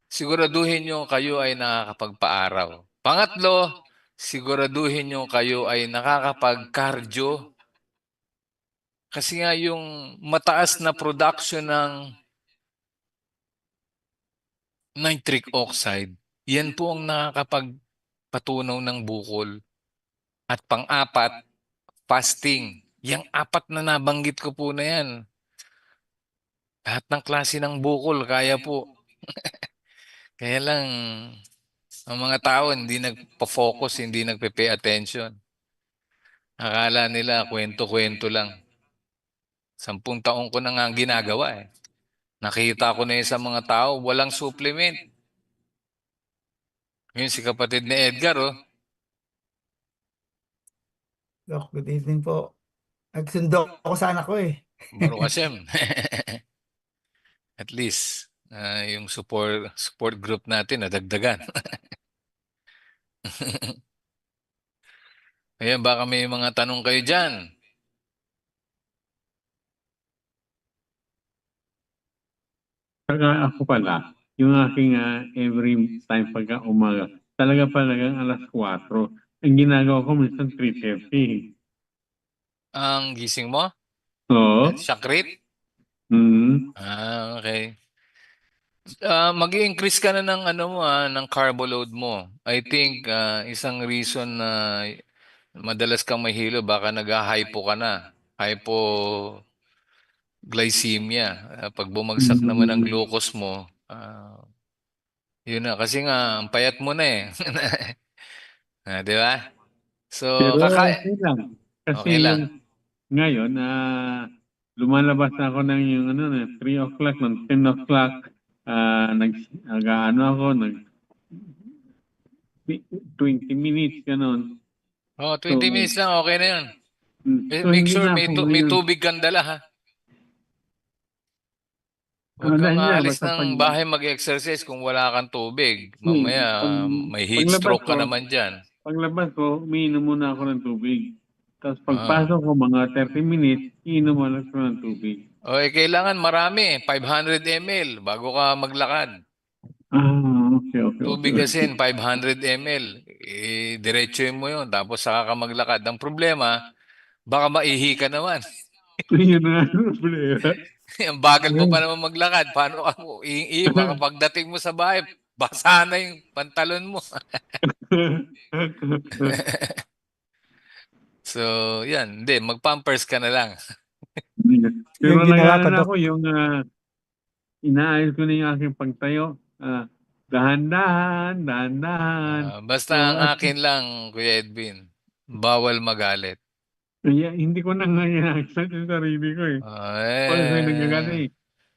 [SPEAKER 1] siguraduhin nyo kayo ay nakakapagpaaraw. Pangatlo, siguraduhin nyo kayo ay nakakapag-cardio. Kasi nga yung mataas na production ng nitric oxide, yan po ang nakakapagpatunaw ng bukol. At pang-apat, fasting. Yang apat na nabanggit ko po na yan. Lahat ng klase ng bukol, kaya po. Kaya lang, ang mga tao hindi nagpa-focus, hindi nagpe-pay attention. Akala nila kwento-kwento lang. 10 taong ko na nga ang ginagawa eh. Nakita ko na yun sa mga tao, walang supplement. Yun si kapatid ni Edgar, oh.
[SPEAKER 4] Doc, good evening po. Nagsundo ako sa anak ko eh.
[SPEAKER 1] Baruch Hashem. At least, yung support group natin nadagdagan. Ayan, baka may mga tanong kayo dyan.
[SPEAKER 3] Saka ako pala, yung aking every time pagka umaga, talagang alas 4. Ang ginagawa ko minsan 3:30.
[SPEAKER 1] Ang gising mo?
[SPEAKER 3] Oo.
[SPEAKER 1] Shakrit?
[SPEAKER 3] Mm.
[SPEAKER 1] Okay. Mag-i-increase ka na ng ano mo ng carbo load mo. I think isang reason na madalas kang mahilo baka nag-hypo ka na. Hypoglycemia. Pag bumagsak naman ang
[SPEAKER 3] Mm.
[SPEAKER 1] glucose mo, yun na kasi nga ang payat mo na eh. Di ba? So,
[SPEAKER 3] Pero okay lang. Kasi
[SPEAKER 1] okay lang.
[SPEAKER 3] yung ngayon, lumalabas na ako ng yung 3 o'clock, ng 10 o'clock, nag-ano ako, 20 minutes, ganun.
[SPEAKER 1] Oh,
[SPEAKER 3] So,
[SPEAKER 1] 20 minutes lang, okay na yun.
[SPEAKER 3] so
[SPEAKER 1] Make
[SPEAKER 3] hindi
[SPEAKER 1] sure
[SPEAKER 3] na
[SPEAKER 1] may,
[SPEAKER 3] ako
[SPEAKER 1] may
[SPEAKER 3] ngayon.
[SPEAKER 1] tubig kang dala ha. Huwag kang
[SPEAKER 3] Dahil nga,
[SPEAKER 1] aalis
[SPEAKER 3] basta
[SPEAKER 1] ng bahay mag-exercise kung wala kang tubig. Mamaya
[SPEAKER 3] pag,
[SPEAKER 1] may heat
[SPEAKER 3] paglabas
[SPEAKER 1] stroke ka
[SPEAKER 3] ko,
[SPEAKER 1] naman dyan.
[SPEAKER 3] umiinom muna ako ng tubig. Tapos
[SPEAKER 1] Ah.
[SPEAKER 3] pagpasok ko, mga 30 minutes, iinom ulit ko ng tubig.
[SPEAKER 1] O kailangan marami, 500 ml bago ka maglakad.
[SPEAKER 3] Okay.
[SPEAKER 1] Tubig asin, 500 ml. Diretsuhin mo yun, tapos saka ka maglakad. Ang problema, baka maihi ka naman.
[SPEAKER 3] Yun na ang problema.
[SPEAKER 1] Ang bagal mo pa naman maglakad. Paano ka ihi? Baka pagdating mo sa bahay, basa na yung pantalon mo. So, yan. Hindi, mag-pampers ka na lang.
[SPEAKER 3] Pero
[SPEAKER 2] Yung ginawa ko,
[SPEAKER 3] nag-aaral
[SPEAKER 2] Dok.
[SPEAKER 3] ako, yung inaayos ko na yung aking pagtayo. Dahan-dahan, dahan-dahan.
[SPEAKER 1] Basta
[SPEAKER 3] So,
[SPEAKER 1] ang
[SPEAKER 3] at
[SPEAKER 1] akin lang, Kuya Edwin, bawal magalit.
[SPEAKER 3] kaya hindi ko na nga ina-accept yung sarili ko eh. Pag ako'y nagagaling,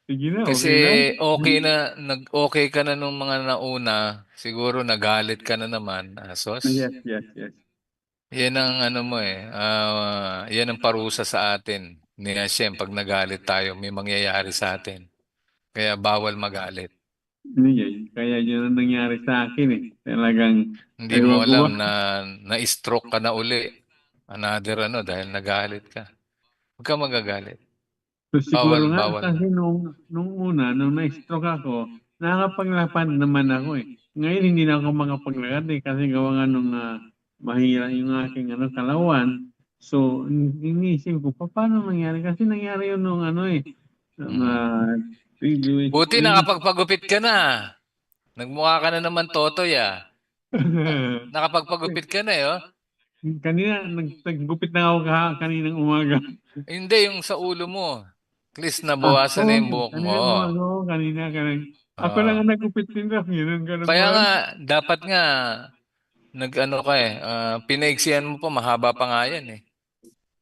[SPEAKER 3] sige na,
[SPEAKER 1] Kasi
[SPEAKER 3] okay lang.
[SPEAKER 1] nag-okay ka na nung mga nauna, siguro nagalit ka na naman, Asos.
[SPEAKER 3] Yes.
[SPEAKER 1] Yan ang ano mo yan ang parusa sa atin ni Hashem pag nagalit tayo, may mangyayari sa atin. Kaya bawal magalit.
[SPEAKER 3] Kaya yun ang nangyari sa akin eh. Talagang,
[SPEAKER 1] Hindi mo
[SPEAKER 3] nagwagawa.
[SPEAKER 1] alam na na-stroke ka na uli. Another dahil nagalit ka. Huwag ka magagalit.
[SPEAKER 3] So siguro nga,
[SPEAKER 1] Bawal na.
[SPEAKER 3] kasi nung una, nung na-stroke ako, nakakapaglapad naman ako eh. Ngayon hindi na ako makapaglakad eh, kasi gawa nga nung mahira yung aking kalawan. So, iniisip ko, paano nangyari? Kasi nangyari yun nung nung, 3
[SPEAKER 1] Buti nakapagpagupit ka na. Nagmukha ka na naman totoy Nakapagpagupit ka na oh.
[SPEAKER 3] Kanina, naggupit na ako kaninang umaga.
[SPEAKER 1] Hindi, yung sa ulo mo. At least nabawasan na yung buhok mo.
[SPEAKER 3] Kanina umaga ako, kanina. Ako lang
[SPEAKER 1] Ah.
[SPEAKER 3] ang nagupit nila. Ganun
[SPEAKER 1] Kaya
[SPEAKER 3] ba?
[SPEAKER 1] nga, dapat nga, nag-ano ka pinaigsihan mo pa, mahaba pa nga yan eh.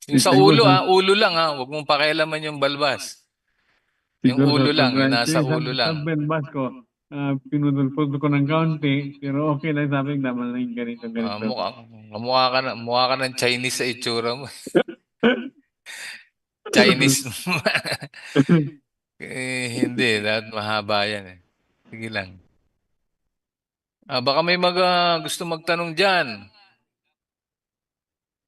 [SPEAKER 1] Yung sa
[SPEAKER 3] Siguro
[SPEAKER 1] ulo,
[SPEAKER 3] sa
[SPEAKER 1] ulo lang, huwag mong pakialaman yung balbas. Yung
[SPEAKER 3] siguro sa
[SPEAKER 1] ulo lang, yung
[SPEAKER 3] sobrang
[SPEAKER 1] nasa
[SPEAKER 3] sa
[SPEAKER 1] ulo lang.
[SPEAKER 3] benbas ko, pinudulpod ko ng kaunti, pero okay lang sabi ko, naman lang ganito, ganito.
[SPEAKER 1] Mukha ka ng Chinese sa itsura mo. Chinese. Hindi, dapat mahaba yan eh. Sige lang. Baka may gusto magtanong dyan.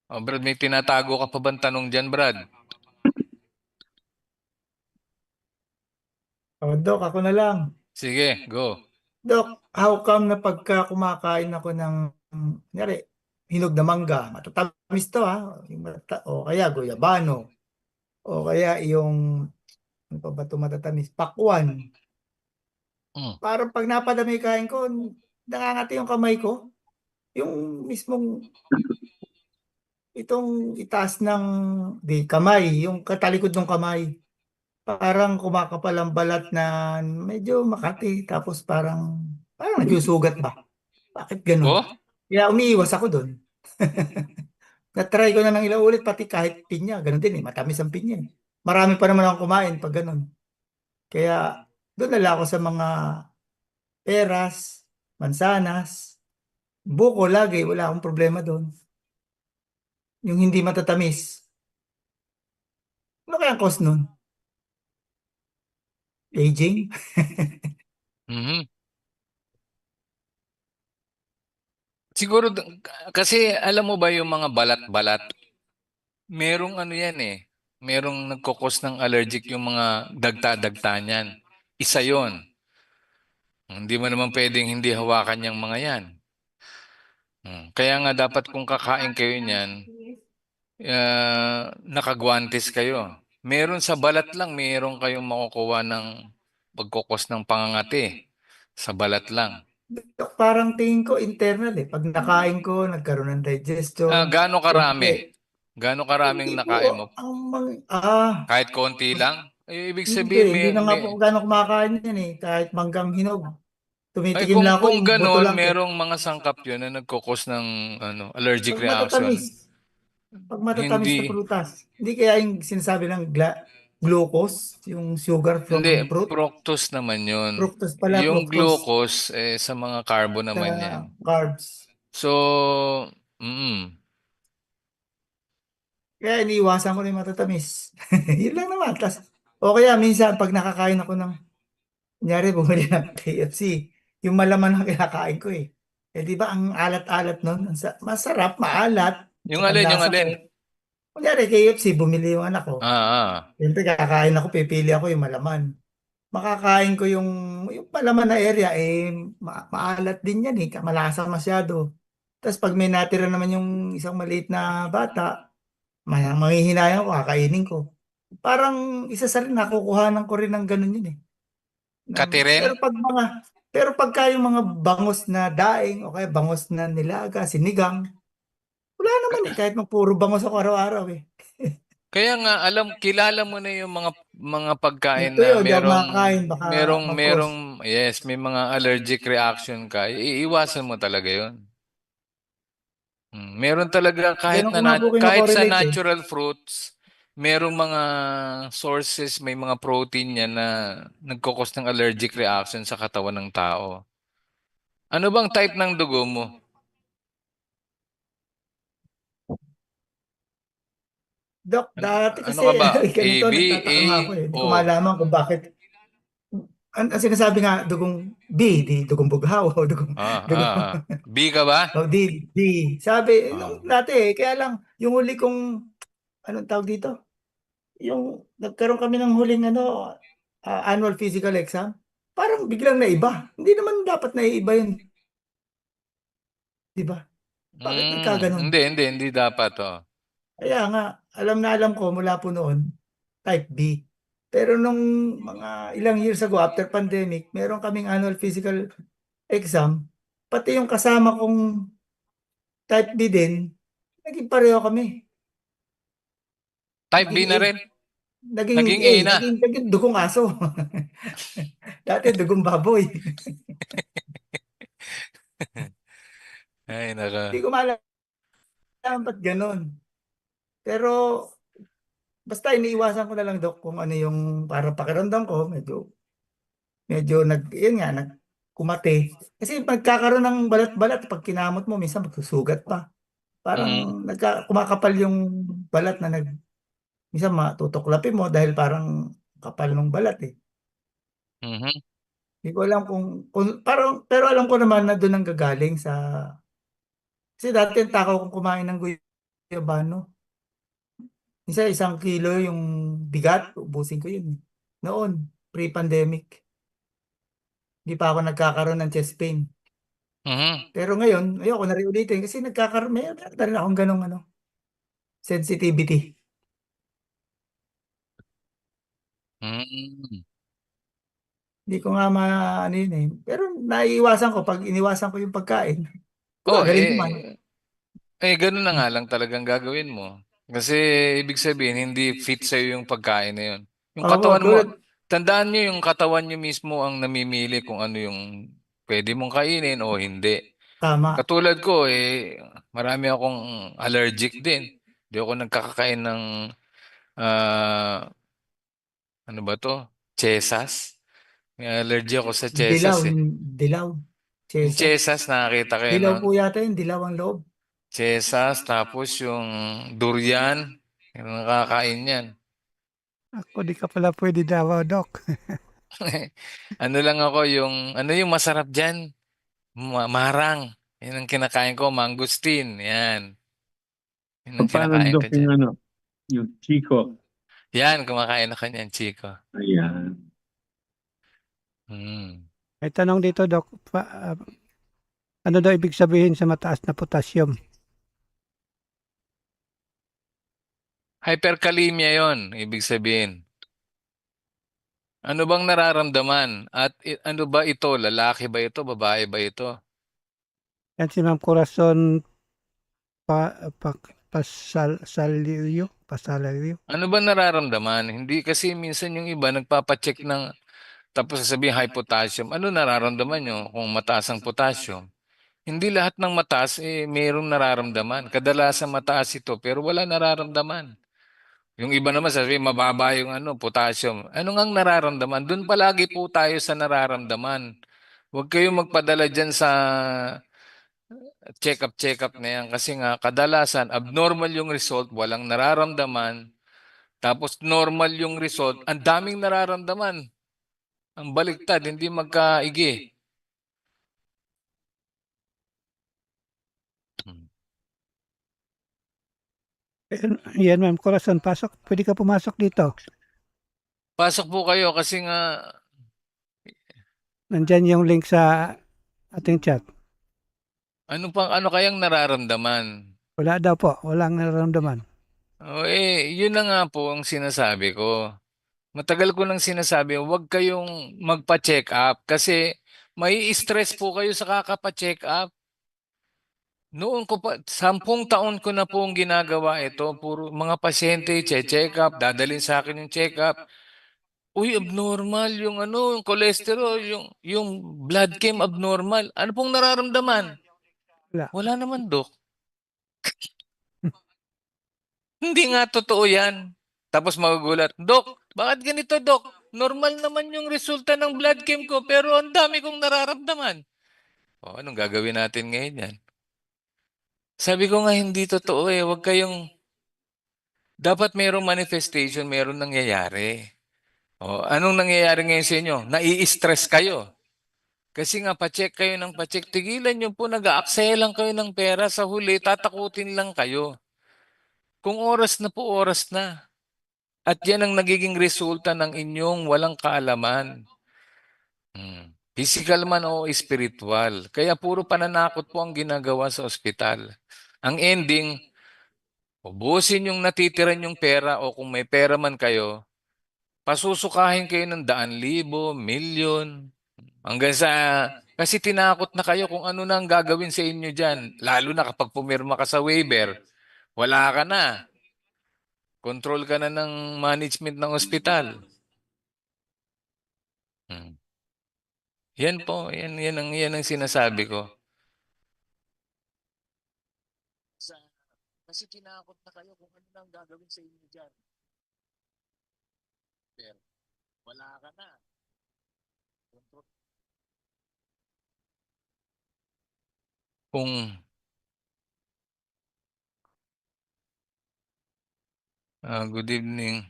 [SPEAKER 1] Brad, may tinatago ka pa bang tanong dyan, Brad?
[SPEAKER 4] Doc, ako na lang.
[SPEAKER 1] Sige, go.
[SPEAKER 4] Doc, how come na pagka kumakain ako ng, kunyari, hinog na mangga, matatamis to ha, o kaya guyabano, o kaya yung, ano pa ba ito matatamis, pakwan.
[SPEAKER 1] Mm.
[SPEAKER 4] Parang pag napadami kain ko, nangangati yung kamay ko. Yung mismong itong itaas ng kamay, yung katalikod ng kamay. Parang kumakapal ang balat na medyo makati. Tapos parang nagsusugat ba? Bakit ganun?
[SPEAKER 1] Oh?
[SPEAKER 4] Kaya umiiwas ako doon. Na-try ko na ng ilang ulit, pati kahit pinya. Ganun din eh, matamis ang pinya eh. Marami pa naman akong kumain pag ganun. Kaya doon na lang ako sa mga peras, mansanas, buko lagi, wala akong problema doon. Yung hindi matatamis. Ano kaya ang cause nun? Aging?
[SPEAKER 1] Mhm. Siguro, kasi alam mo ba yung mga balat-balat? Merong ano yan eh. Merong nagkukos ng allergic yung mga dagta-dagta niyan. Isa yon. Hindi mo naman pwedeng hindi hawakan yung mga yan. Kaya nga dapat kung kakain kayo niyan, nakagwantes kayo. Meron sa balat lang, meron kayong makukuha ng pagkukos ng pangangati. Sa balat lang.
[SPEAKER 4] Parang tingin ko internal eh. Pag nakain ko, nagkaroon ng digestion.
[SPEAKER 1] Gaano karami?
[SPEAKER 4] Siyempre,
[SPEAKER 1] Gaano karaming
[SPEAKER 4] hindi po
[SPEAKER 1] nakain mo?
[SPEAKER 4] ang
[SPEAKER 1] Kahit konti lang? Ibig
[SPEAKER 4] hindi,
[SPEAKER 1] sabihin,
[SPEAKER 4] hindi na nga po gano'ng kumakain yan eh. Kahit manggang hinog.
[SPEAKER 1] ay
[SPEAKER 4] Tumitikim lang ako,
[SPEAKER 1] kung
[SPEAKER 4] yung buto
[SPEAKER 1] ganon,
[SPEAKER 4] lang eh.
[SPEAKER 1] merong mga sangkap yun na nagkukos ng allergic
[SPEAKER 4] Pag
[SPEAKER 1] reaction.
[SPEAKER 4] matatamis, pag matatamis
[SPEAKER 1] Hindi,
[SPEAKER 4] na prutas. Hindi kaya yung sinasabi ng glucose, yung sugar
[SPEAKER 1] hindi,
[SPEAKER 4] from fruit.
[SPEAKER 1] fructose naman yun.
[SPEAKER 4] Fructose pala,
[SPEAKER 1] Yung
[SPEAKER 4] fructose
[SPEAKER 1] glucose, sa mga carbo
[SPEAKER 4] sa
[SPEAKER 1] naman yan.
[SPEAKER 4] carbs.
[SPEAKER 1] So, mm,
[SPEAKER 4] Kaya iniiwasan ko na yung matatamis. Yun lang naman. O kaya minsan pag nakakain ako ng, kunyari bumili ng KFC, yung malaman na kinakain ko eh. Eh di ba ang alat-alat nun? Masarap, maalat.
[SPEAKER 1] yung
[SPEAKER 4] Tsaka ang
[SPEAKER 1] alin, yung
[SPEAKER 4] lasa
[SPEAKER 1] alin.
[SPEAKER 4] ko. Kunyari KFC, bumili yung anak ko.
[SPEAKER 1] Ah, ah.
[SPEAKER 4] Siyempre kakain ako, pipili ako yung malaman. Makakain ko yung malaman na area, eh maalat din yan eh. Malasa masyado. Tapos pag may natira naman yung isang maliit na bata, manghihinayang ko, kakainin ko. Parang isa sa rin, nakukuhanan ko rin ng ganun yun eh.
[SPEAKER 1] Katirin?
[SPEAKER 4] Pero pagka yung mga bangos na daing o kaya bangos na nilaga, sinigang, wala naman eh, kahit puro bangos ako araw-araw eh.
[SPEAKER 1] Kaya nga kilala mo na yung mga pagkain
[SPEAKER 4] Ito
[SPEAKER 1] na
[SPEAKER 4] yun, di ako makakain, baka mag-cause.
[SPEAKER 1] yes, may mga allergic reaction ka. Iiwasan mo talaga 'yon. Meron talaga
[SPEAKER 4] Ganun ko nga po
[SPEAKER 1] kahit sa
[SPEAKER 4] kino-correlate eh.
[SPEAKER 1] natural fruits, merong mga sources, may mga protein yan na nagkukos ng allergic reaction sa katawan ng tao. Ano bang type ng dugo mo?
[SPEAKER 4] Dok, dati
[SPEAKER 1] Ano
[SPEAKER 4] kasi
[SPEAKER 1] ka ba?
[SPEAKER 4] ganito,
[SPEAKER 1] AB,
[SPEAKER 4] nagtataka
[SPEAKER 1] A,
[SPEAKER 4] nga ako eh. Hindi ko
[SPEAKER 1] O?
[SPEAKER 4] malaman kung bakit. Ang sinasabi nga, dugong B, di dugong bughaw, o dugong,
[SPEAKER 1] B ka ba?
[SPEAKER 4] o D. Sabi,
[SPEAKER 1] Ah.
[SPEAKER 4] nung dati eh, kaya lang, yung huli kong, anong tawag dito? Yung nagkaroon kami ng huling annual physical exam, parang biglang naiba. Hindi naman dapat naiiba yun, di ba? Bakit nagkaganon?
[SPEAKER 1] Hindi dapat, oh.
[SPEAKER 4] Kaya nga, alam na alam ko mula po noon, type B. Pero nung mga ilang years ago, after pandemic, meron kaming annual physical exam. Pati yung kasama kong type B din, naging pareho kami.
[SPEAKER 1] Type B
[SPEAKER 4] Naging
[SPEAKER 1] na
[SPEAKER 4] A.
[SPEAKER 1] rin.
[SPEAKER 4] Naging
[SPEAKER 1] Naging
[SPEAKER 4] A.
[SPEAKER 1] A na.
[SPEAKER 4] Naging dugong aso. Dati dugong baboy.
[SPEAKER 1] Ay,
[SPEAKER 4] Hindi
[SPEAKER 1] naka.
[SPEAKER 4] ko malaman ba't ganon. Pero basta iniiwasan ko na lang, Dok, kung ano yung para pakiramdam ko, medyo yun nga, kumate. Kasi pagkakaroon ng balat-balat, pag kinamot mo, minsan magsusugat pa.
[SPEAKER 1] Mm.
[SPEAKER 4] Parang kumakapal yung balat na minsan matutuklapin mo dahil parang kapal ng balat eh.
[SPEAKER 1] Mhm.
[SPEAKER 4] Hindi ko alam kung parang, pero alam ko naman na doon ang gagaling kasi dati ang takaw kong kumain ng guyabano. Minsan 1 kilo yung bigat, ubusin ko yun. Noon, pre-pandemic. Hindi pa ako nagkakaroon ng chest pain.
[SPEAKER 1] Mhm.
[SPEAKER 4] Pero ngayon, ayoko na rin ulitin kasi meron na rin akong ganong sensitivity.
[SPEAKER 1] Mm.
[SPEAKER 4] Hindi ko nga ano yun eh. Pero naiiwasan ko pag iniwasan ko yung pagkain.
[SPEAKER 1] Oh,
[SPEAKER 4] Gagaling naman.
[SPEAKER 1] ganun na nga lang talagang gagawin mo. Kasi ibig sabihin, hindi fit sa'yo yung pagkain na yun. Yung
[SPEAKER 4] Opo,
[SPEAKER 1] katawan mo,
[SPEAKER 4] tulad,
[SPEAKER 1] tandaan nyo yung katawan nyo mismo ang namimili kung ano yung pwede mong kainin o hindi.
[SPEAKER 4] tama.
[SPEAKER 1] Katulad ko, marami akong allergic din. Hindi ako nagkakakain ng, ah, ano ba to? Chesas. May allergy ako sa
[SPEAKER 4] Dilaw,
[SPEAKER 1] chesas eh.
[SPEAKER 4] yung dilaw.
[SPEAKER 1] Yung
[SPEAKER 4] Chesa.
[SPEAKER 1] chesas, nakakita kayo
[SPEAKER 4] Dilaw
[SPEAKER 1] nun?
[SPEAKER 4] po yata yung dilaw ang loob.
[SPEAKER 1] Chesas, tapos yung durian. Yung nakakain yan.
[SPEAKER 2] Ako di ka pala pwede daw, Doc.
[SPEAKER 1] Ano lang ako, ano yung masarap dyan? Marang. Yan ang kinakain ko, mangustin. Yan. Yan ang
[SPEAKER 3] Paano,
[SPEAKER 1] kinakain ko
[SPEAKER 3] Dok, yung
[SPEAKER 1] dyan.
[SPEAKER 3] yung Chico?
[SPEAKER 1] Yan, kumakain ako niyan, Chico.
[SPEAKER 3] Ayan.
[SPEAKER 1] Hmm.
[SPEAKER 2] May tanong dito, Doc. Ano daw ibig sabihin sa mataas na potassium?
[SPEAKER 1] Hyperkalemia yon, ibig sabihin. Ano bang nararamdaman? At ano ba ito? Lalaki ba ito? Babae ba ito?
[SPEAKER 2] Yan si Ma'am Corazon Pasalirio. Pasalirio.
[SPEAKER 1] Ano ba nararamdaman? Hindi kasi minsan yung iba nagpapacheck ng tapos sasabihin high potassium. Ano nararamdaman nyo kung mataas ang potassium? Hindi lahat ng mataas mayroong nararamdaman. Kadalasan mataas ito pero wala nararamdaman. Yung iba naman sabi mababa yung potassium. Ano ngang nararamdaman? Doon palagi po tayo sa nararamdaman. Huwag kayong magpadala dyan sa check-up na yan kasi nga kadalasan abnormal yung result, walang nararamdaman. Tapos normal yung result, ang daming nararamdaman. Ang baliktad, hindi magkaigi. Hmm.
[SPEAKER 2] Yan, Ma'am Corazon, pasok. Pwede ka pumasok dito.
[SPEAKER 1] Pasok po kayo kasi nga
[SPEAKER 2] Nandyan yung link sa ating chat.
[SPEAKER 1] ano kayang nararamdaman?
[SPEAKER 2] Wala daw po. Walang nararamdaman.
[SPEAKER 1] Yun na nga po ang sinasabi ko. Matagal ko nang sinasabi, huwag kayong magpa-check up kasi may stress po kayo sa kakapa-check up. Noon ko pa, 10 taon ko na po ang ginagawa ito. Puro mga pasyente, check up, dadalhin sa akin yung check up. Uy, abnormal yung yung cholesterol, yung blood chem abnormal. Ano pong nararamdaman?
[SPEAKER 2] Wala.
[SPEAKER 1] Wala naman, Dok. Hindi nga totoo yan. Tapos magugulat, Dok, bakit ganito, Dok? Normal naman yung resulta ng blood chem ko, pero ang dami kong nararamdaman. O, anong gagawin natin ngayon yan? Sabi ko nga, hindi totoo eh. Dapat merong manifestation, merong nangyayari. O, anong nangyayari ngayon sa inyo? Nai-stress kayo. Kasi nga, pacheck kayo ng pacheck. Tigilan nyo po, nag-aaksaya lang kayo ng pera. Sa huli, tatakutin lang kayo. Kung oras na po, oras na. At yan ang nagiging resulta ng inyong walang kaalaman. Physical man o spiritual. Kaya puro pananakot po ang ginagawa sa ospital. Ang ending, ubusin yung natitiran yung pera o kung may pera man kayo, pasusukahin kayo ng 100,000, milyon. Hanggang sa, kasi tinakot na kayo kung ano na ang gagawin sa inyo dyan. Lalo na kapag pumirma ka sa waiver, wala ka na. Control ka na ng management ng ospital. Hmm. Yan po, yan ang sinasabi ko. Kasi kinakot na kayo kung ano lang gagawin sa inyo dyan. Pero wala ka na. Kung good evening,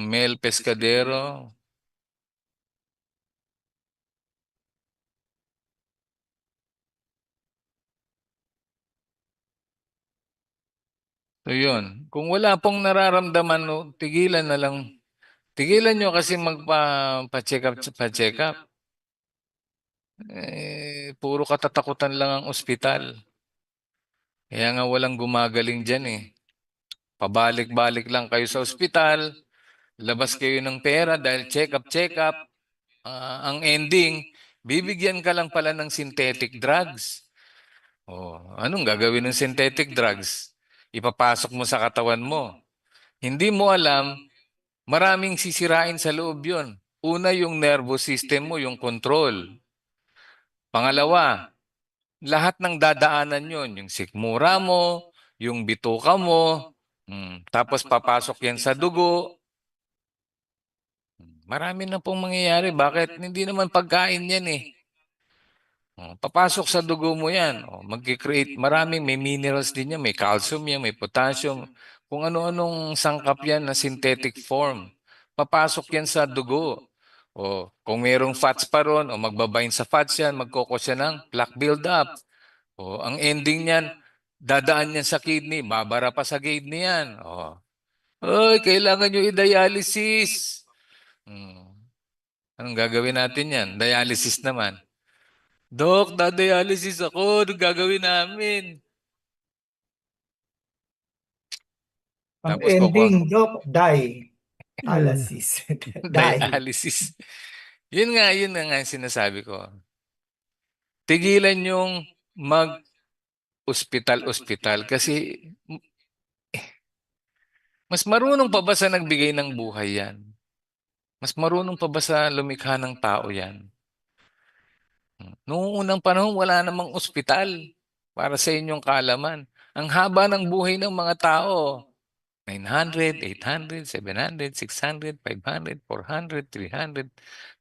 [SPEAKER 1] Mel Pescadero. So yun, kung wala pong nararamdaman, no, tigilan na lang. Tigilan nyo kasi magpa-check up, pa-check up. Puro katatakutan lang ang ospital. Kaya nga walang gumagaling dyan eh. Pabalik-balik lang kayo sa ospital, labas kayo ng pera dahil check up. Ang ending, bibigyan ka lang pala ng synthetic drugs. Oh, anong gagawin ng synthetic drugs? Ipapasok mo sa katawan mo. Hindi mo alam, maraming sisirain sa loob yun. Una, yung nervous system mo, yung control. Pangalawa, lahat ng dadaanan yun, yung sikmura mo, yung bituka mo, tapos papasok yan sa dugo. Marami na pong mangyayari. Bakit? Hindi naman pagkain yan eh. Papasok sa dugo mo yan. Mag-create, maraming may minerals din yan, may calcium yan, may potassium. Kung ano-anong sangkap yan na synthetic form. Papasok yan sa dugo. Kung mayroong fats pa ron, magbabind sa fats yan, magkokos yan ng plaque build-up. Ang ending niyan, dadaan yan sa kidney, babara pa sa kidney yan. Oy, kailangan nyo i-dialysis. Anong gagawin natin yan? Dialysis naman. Dok, na-dialysis ako. Anong gagawin namin?
[SPEAKER 4] Ang
[SPEAKER 1] Tapos
[SPEAKER 4] ending, Doc, die.
[SPEAKER 2] Eh,
[SPEAKER 4] Dialysis. Die.
[SPEAKER 1] dialysis. Yun na nga yung sinasabi ko. Tigilan yung mag-ospital kasi mas marunong pa ba sa nagbigay ng buhay yan? Mas marunong pa ba sa lumikha ng tao yan? Noong unang panahon, wala namang ospital para sa inyong kaalaman. Ang haba ng buhay ng mga tao. 900, 800, 700, 600, 500, 400, 300,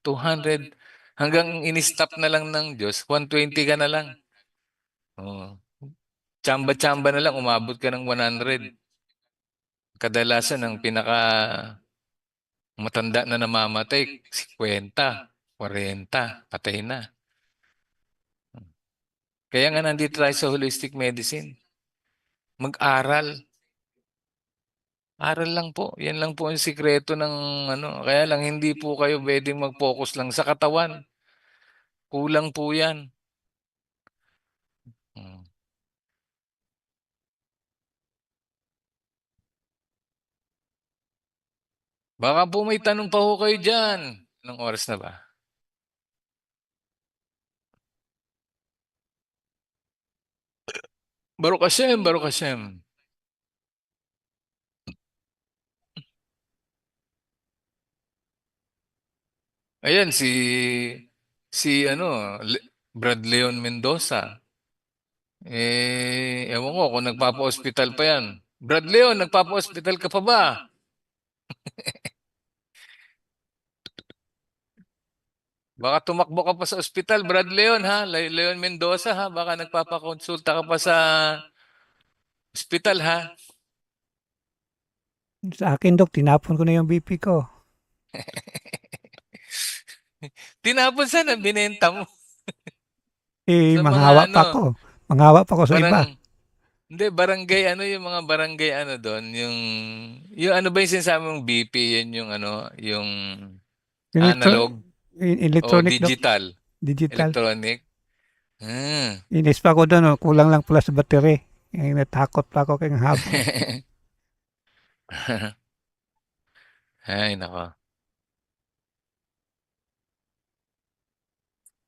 [SPEAKER 1] 200. Hanggang in-stop na lang ng Diyos, 120 ka na lang. Tsamba-tsamba na lang, umabot ka ng 100. Kadalasan ang pinaka matanda na namamatay, 50, 40, patay na. Kaya nga nandito tayo sa holistic medicine. Mag-aral. Aral lang po. Yan lang po ang sikreto ng ano. Kaya lang hindi po kayo pwedeng mag-focus lang sa katawan. Kulang po yan. Hmm. Baka po may tanong pa ho kayo dyan. Anong oras na ba? Baruch Hashem, Baruch Hashem. Ayan, Brad Leon Mendoza. Ewan ko kung nagpapa-hospital pa yan. Brad Leon, nagpapa-hospital ka pa ba? Baka tumakbo ka pa sa ospital, Brad Leon ha? Leon Mendoza ha? Baka nagpapakonsulta ka pa sa ospital ha?
[SPEAKER 2] sa akin, Dok, tinapon ko na yung BP ko.
[SPEAKER 1] Tinapon sana, binenta mo.
[SPEAKER 2] Eh,
[SPEAKER 1] Sa mga
[SPEAKER 2] manghawa pa
[SPEAKER 1] ano,
[SPEAKER 2] ako. Manghawa pa ako sa iba.
[SPEAKER 1] hindi, barangay, yung mga barangay doon, yung ano ba yung sinasabi mong BP, yun yung yung
[SPEAKER 2] Electro-
[SPEAKER 1] analog o
[SPEAKER 2] electronic, Dok.
[SPEAKER 1] digital,
[SPEAKER 2] Digital.
[SPEAKER 1] electronic. Hmm.
[SPEAKER 2] Inis pa ako doon, kulang lang pala sa battery. Eh, natakot pa ako kay hapon.
[SPEAKER 1] Ay, nako.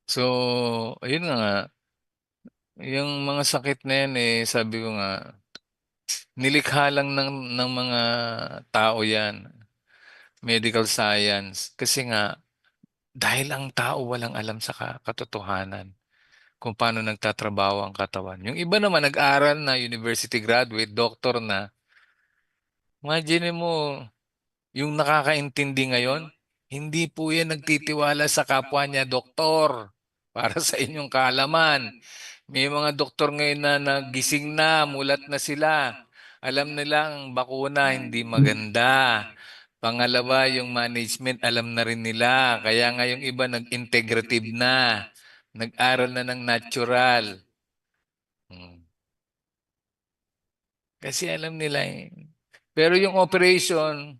[SPEAKER 1] So, ayun nga, yung mga sakit na yan sabi ko nga, nilikha lang ng mga tao yan, medical science. Kasi nga, dahil ang tao walang alam sa katotohanan. kung paano nagtatrabaho ang katawan. Yung iba naman nag-aral na, university graduate, doctor na. Imagine mo, yung nakakaintindi ngayon, hindi po yan nagtitiwala sa kapwa niya doktor. Para sa inyong kaalaman. May mga doktor ngayon na nagising na, mulat na sila. Alam nilang bakuna hindi maganda. Pangalawa, yung management, alam na rin nila. Kaya nga yung iba nag-integrative na. Nag-aral na ng natural. Hmm. Kasi alam nila eh. Pero yung operation,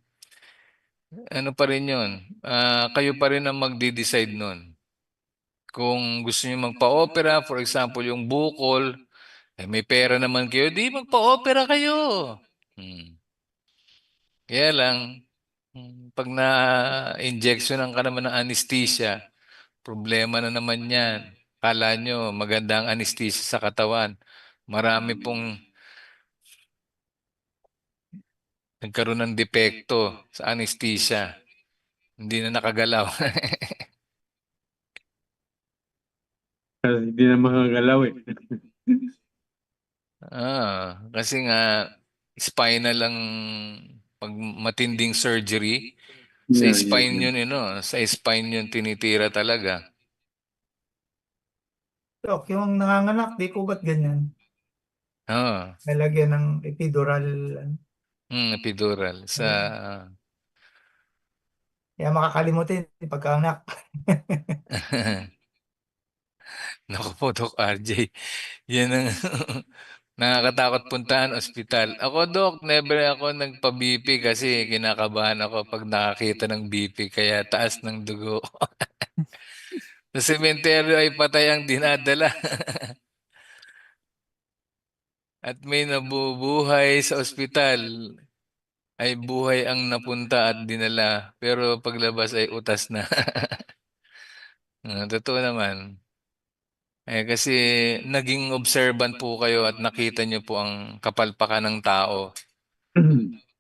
[SPEAKER 1] ano pa rin yun? Kayo pa rin ang magde-decide nun. Kung gusto niyo magpa-opera, for example, yung bukol, eh, may pera naman kayo, di magpa-opera kayo. Hmm. Kaya lang, pag na-injectionan ka naman ng anesthesia, problema na naman yan. Kala nyo, maganda ang anesthesia sa katawan. Marami pong nagkaroon ng depekto sa anesthesia. Hindi na nakagalaw.
[SPEAKER 3] Kasi hindi na makagalaw eh.
[SPEAKER 1] Kasi nga, spinal lang pag matinding surgery, sa
[SPEAKER 3] Yeah, yeah,
[SPEAKER 1] spine
[SPEAKER 3] yeah.
[SPEAKER 1] yun, sa spine yun tinitira talaga.
[SPEAKER 4] Dok, yung nanganganak, di po ba't ganyan?
[SPEAKER 1] Ah,
[SPEAKER 4] Lalagyan ng epidural. Ano?
[SPEAKER 1] epidural.
[SPEAKER 4] Ayun. Kaya makakalimutin yung pagkaanak.
[SPEAKER 1] Naku po, Doc RJ. Yan ang nakakatakot puntahan ospital. Ako, Doc, never ako nagpa-BP kasi kinakabahan ako pag nakakita ng BP kaya taas ng dugo. Sa sementeryo ay patay ang dinadala. At may nabubuhay sa ospital ay buhay ang napunta at dinala. Pero paglabas ay utas na. Totoo naman. Kasi naging observant po kayo at nakita niyo po ang kapalpakan ng tao.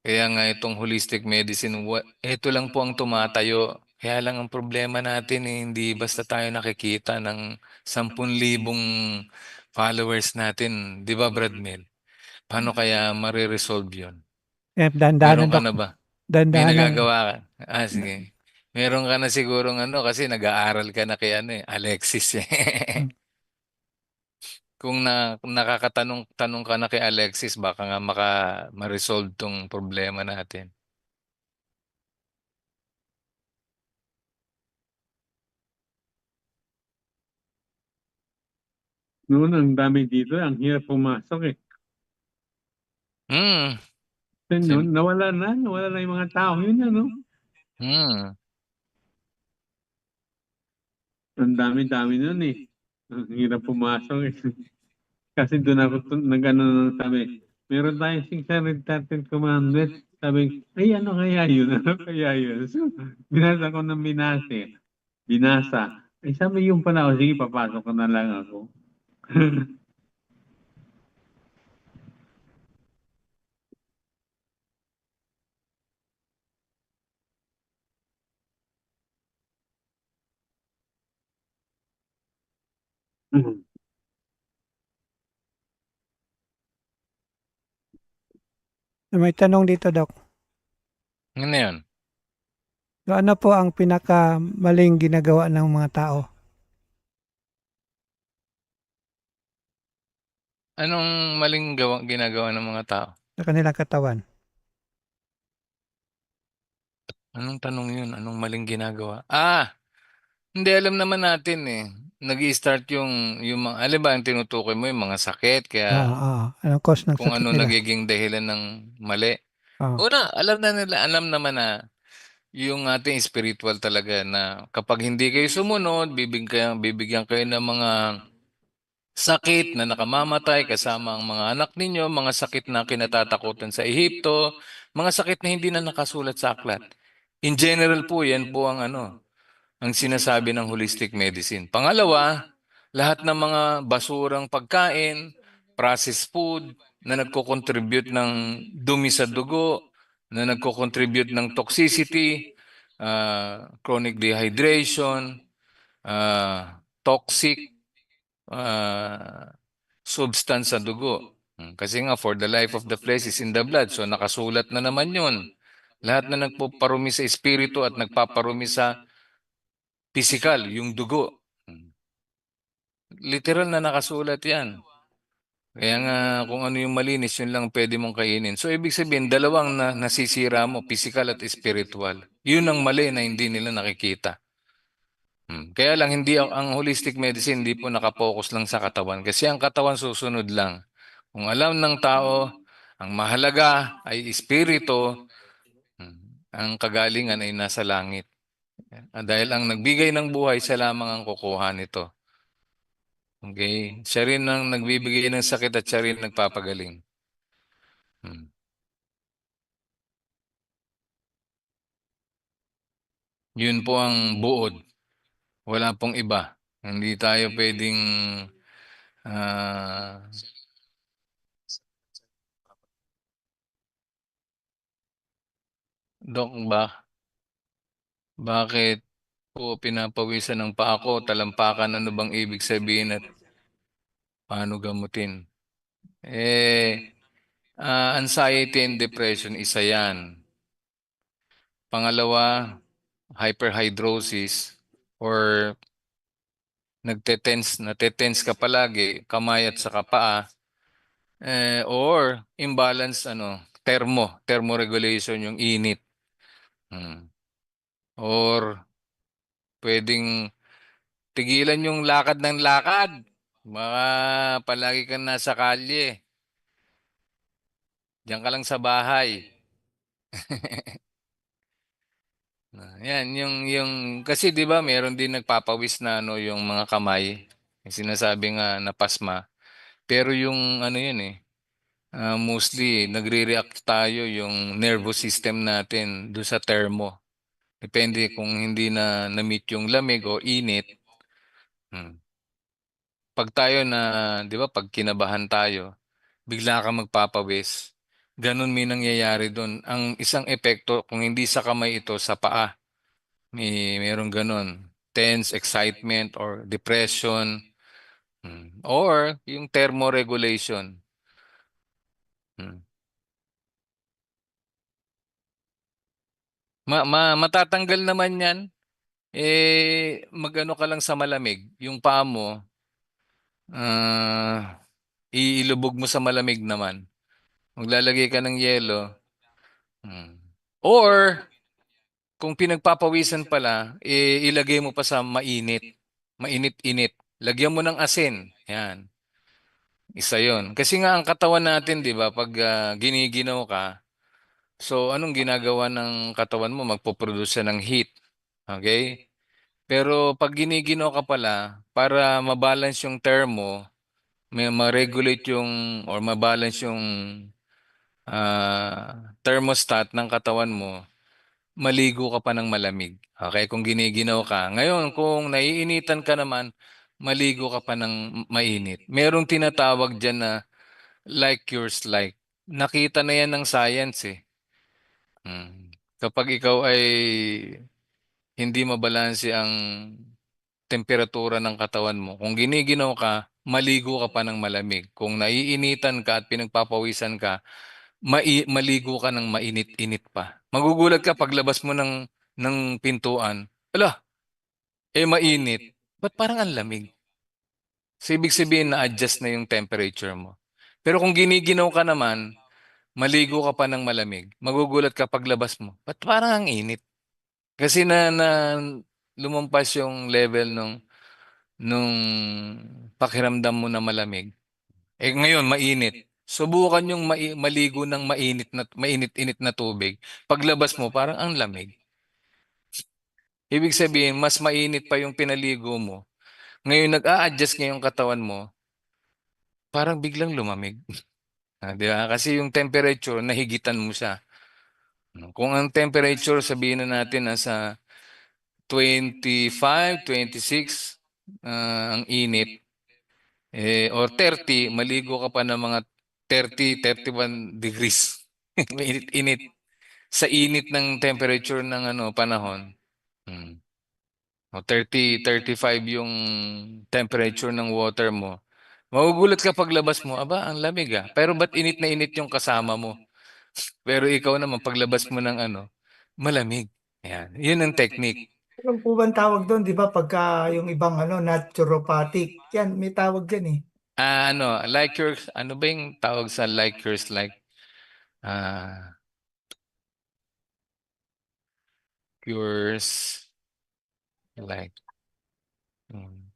[SPEAKER 1] Kaya nga itong holistic medicine, ito lang po ang tumatayo. Kaya lang ang problema natin hindi basta tayo nakikita ng 10,000 followers natin. Di ba, Brad Mel? Paano kaya mariresolve yun?
[SPEAKER 2] Eh,
[SPEAKER 1] Meron
[SPEAKER 2] dahan-dahanan,
[SPEAKER 1] ka
[SPEAKER 2] Dok.
[SPEAKER 1] na ba? May
[SPEAKER 2] Dahan-dahanan.
[SPEAKER 1] nagagawa ka? Sige. Meron ka na sigurong kasi nag-aaral ka na kay Alexis eh.
[SPEAKER 2] Hmm.
[SPEAKER 1] Kung nakakatanong-tanong ka na kay Alexis, baka nga ma-resolve tong problema natin.
[SPEAKER 3] Noon, ang dami dito, ang hirap pumasok eh.
[SPEAKER 1] Hmm.
[SPEAKER 3] Then
[SPEAKER 1] Sim-
[SPEAKER 3] noon, nawala na yung mga tao yun, ano?
[SPEAKER 1] hmm.
[SPEAKER 3] Ang dami-dami nun eh. Ang hirap pumasok eh. Kasi doon ako nag-ano nang sabi, meron tayong 613 commandments. Sabi, ay ano kaya yun? Ano kaya yun? So, binasa ko ng binasa. Ay sabi yung pala, o sige, papasok ko na lang ako.
[SPEAKER 2] May tanong dito, Dok.
[SPEAKER 1] Ano yun?
[SPEAKER 2] So, ano po ang pinakamaling ginagawa ng mga tao
[SPEAKER 1] Anong maling ginagawa ng mga tao?
[SPEAKER 2] sa kanilang katawan?
[SPEAKER 1] Anong tanong yun? Anong maling ginagawa? Hindi alam naman natin eh. Nag-i-start yung mga, alam ba, ang tinutukoy mo yung mga sakit, kaya
[SPEAKER 2] Oo, oo. Anong cause ng
[SPEAKER 1] kung
[SPEAKER 2] sakit
[SPEAKER 1] ano
[SPEAKER 2] nila?
[SPEAKER 1] nagiging dahilan ng mali.
[SPEAKER 2] Oo.
[SPEAKER 1] Una, alam naman na yung ating spiritual talaga na kapag hindi kayo sumunod, bibigyan kayo ng mga sakit na nakamamatay kasama ang mga anak ninyo, mga sakit na kinatatakutan sa Ehipto, mga sakit na hindi na nakasulat sa aklat. In general po, yan po ang sinasabi ng holistic medicine. Pangalawa, lahat ng mga basurang pagkain, processed food, na nagko-contribute ng dumi sa dugo, na nagko-contribute ng toxicity, chronic dehydration, toxic, substance sa dugo. Kasi nga, for the life of the flesh is in the blood. So, nakasulat na naman yun. Lahat na nagpaparumi sa espiritu at nagpaparumi sa physical, yung dugo. Literal na nakasulat yan. Kaya nga, kung ano yung malinis, yun lang pwede mong kainin. So, ibig sabihin, dalawang nasisira mo, physical at spiritual. Yun ang mali na hindi nila nakikita. Kaya lang, hindi ang holistic medicine, hindi po nakapokus lang sa katawan. Kasi ang katawan susunod lang. Kung alam ng tao, ang mahalaga ay espiritu, ang kagalingan ay nasa langit. Dahil ang nagbigay ng buhay, siya lamang ang kukuha nito. Okay? Siya rin ang nagbibigay ng sakit at siya rin nagpapagaling. Hmm. Yun po ang buod. Wala pong iba. Hindi tayo pwedeng ah Dok, bakit po pinapawisan ng paa ko, talampakan, ano bang ibig sabihin at paano gamutin? Anxiety and depression, isa yan. Pangalawa, hyperhidrosis or natetense ka palagi, kamay at saka paa, or imbalance, thermoregulation, yung init. Or pwedeng tigilan yung lakad ng lakad. Baka palagi kang nasa kalye. Diyan ka lang sa bahay. Yan, kasi 'di ba meron din nagpapawis na yung mga kamay. Yung sinasabi nga na pasma. Pero yung ano yun mostly nagre-react tayo yung nervous system natin do sa thermo. Depende kung hindi na-meet yung lamig o init. Hmm. Pag tayo di ba, pag kinabahan tayo, bigla kang magpapawis. Ganun may nangyayari doon. Ang isang epekto, kung hindi sa kamay ito, sa paa. Merong ganun. Tense, excitement, or depression. Or yung thermoregulation. Hmm. Matatanggal naman yan. Magano ka lang sa malamig. Yung paa mo, iilubog mo sa malamig naman. Maglalagay ka ng yelo. Hmm. Or, kung pinagpapawisan pala, ilagay mo pa sa mainit. Mainit-init. Lagyan mo ng asin. Yan. Isa yon. Kasi nga ang katawan natin, di ba, pag giniginaw ka, so anong ginagawa ng katawan mo? Magpoproduce siya ng heat. Okay? Pero pag giniginaw ka pala, para mabalance yung thermo, may ma-regulate yung, or mabalance yung thermostat ng katawan mo, maligo ka pa ng malamig. Okay, kung giniginaw ka. Ngayon, kung naiinitan ka naman, maligo ka pa ng mainit. Merong tinatawag dyan na like cures like. Nakita na yan ng science eh. Kapag ikaw ay hindi mabalanse ang temperatura ng katawan mo, kung giniginaw ka, maligo ka pa ng malamig. Kung naiinitan ka at pinagpapawisan ka, maligo ka ng mainit-init pa. Magugulat ka paglabas mo ng pintuan. Ala, mainit. Ba't parang ang lamig? So, ibig sabihin na-adjust na yung temperature mo. Pero kung giniginaw ka naman, maligo ka pa ng malamig. Magugulat ka paglabas mo. Ba't parang ang init? Kasi lumampas yung level nung pakiramdam mo na malamig. Ngayon, mainit. Subukan yung maligo ng mainit-init na tubig. Paglabas mo, parang ang lamig. Ibig sabihin, mas mainit pa yung pinaligo mo. Ngayon, nag-a-adjust ngayong katawan mo, parang biglang lumamig. Di ba? Kasi yung temperature, nahigitan mo siya. Kung ang temperature, sabihin na natin, nasa 25, 26, ang init, or 30, maligo ka pa ng mga 30, 31 degrees. Mainit-init. Sa init ng temperature ng panahon. Hmm. o 30, 35 yung temperature ng water mo, magugulat ka paglabas mo, aba, ang lamig ah. Pero ba't init na init yung kasama mo? Pero ikaw naman, paglabas mo ng ano, malamig. Yan. Yun ang technique.
[SPEAKER 4] Ano po bang tawag doon, di ba? Pagka yung ibang naturopathic, yan, may tawag dyan eh.
[SPEAKER 1] Like yours, ano ba yung tawag sa like yours like? Ah, yours like. Hmm.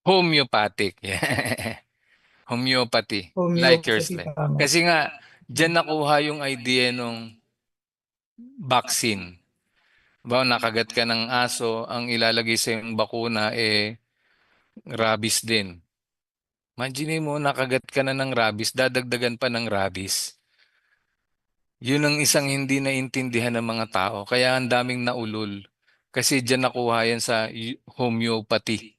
[SPEAKER 1] Homeopathic. Homeopathy. Like yours
[SPEAKER 4] Homeopathy,
[SPEAKER 1] like.
[SPEAKER 4] tama.
[SPEAKER 1] Kasi nga, diyan nakuha yung idea nung vaccine. Ba, nakagat ka ng aso, ang ilalagay sa yung bakuna rabies din. Imagine mo, nakagat ka na ng rabies, dadagdagan pa ng rabies. Yun ang isang hindi naintindihan ng mga tao. Kaya ang daming naulol. Kasi diyan nakuha yan sa homeopathy.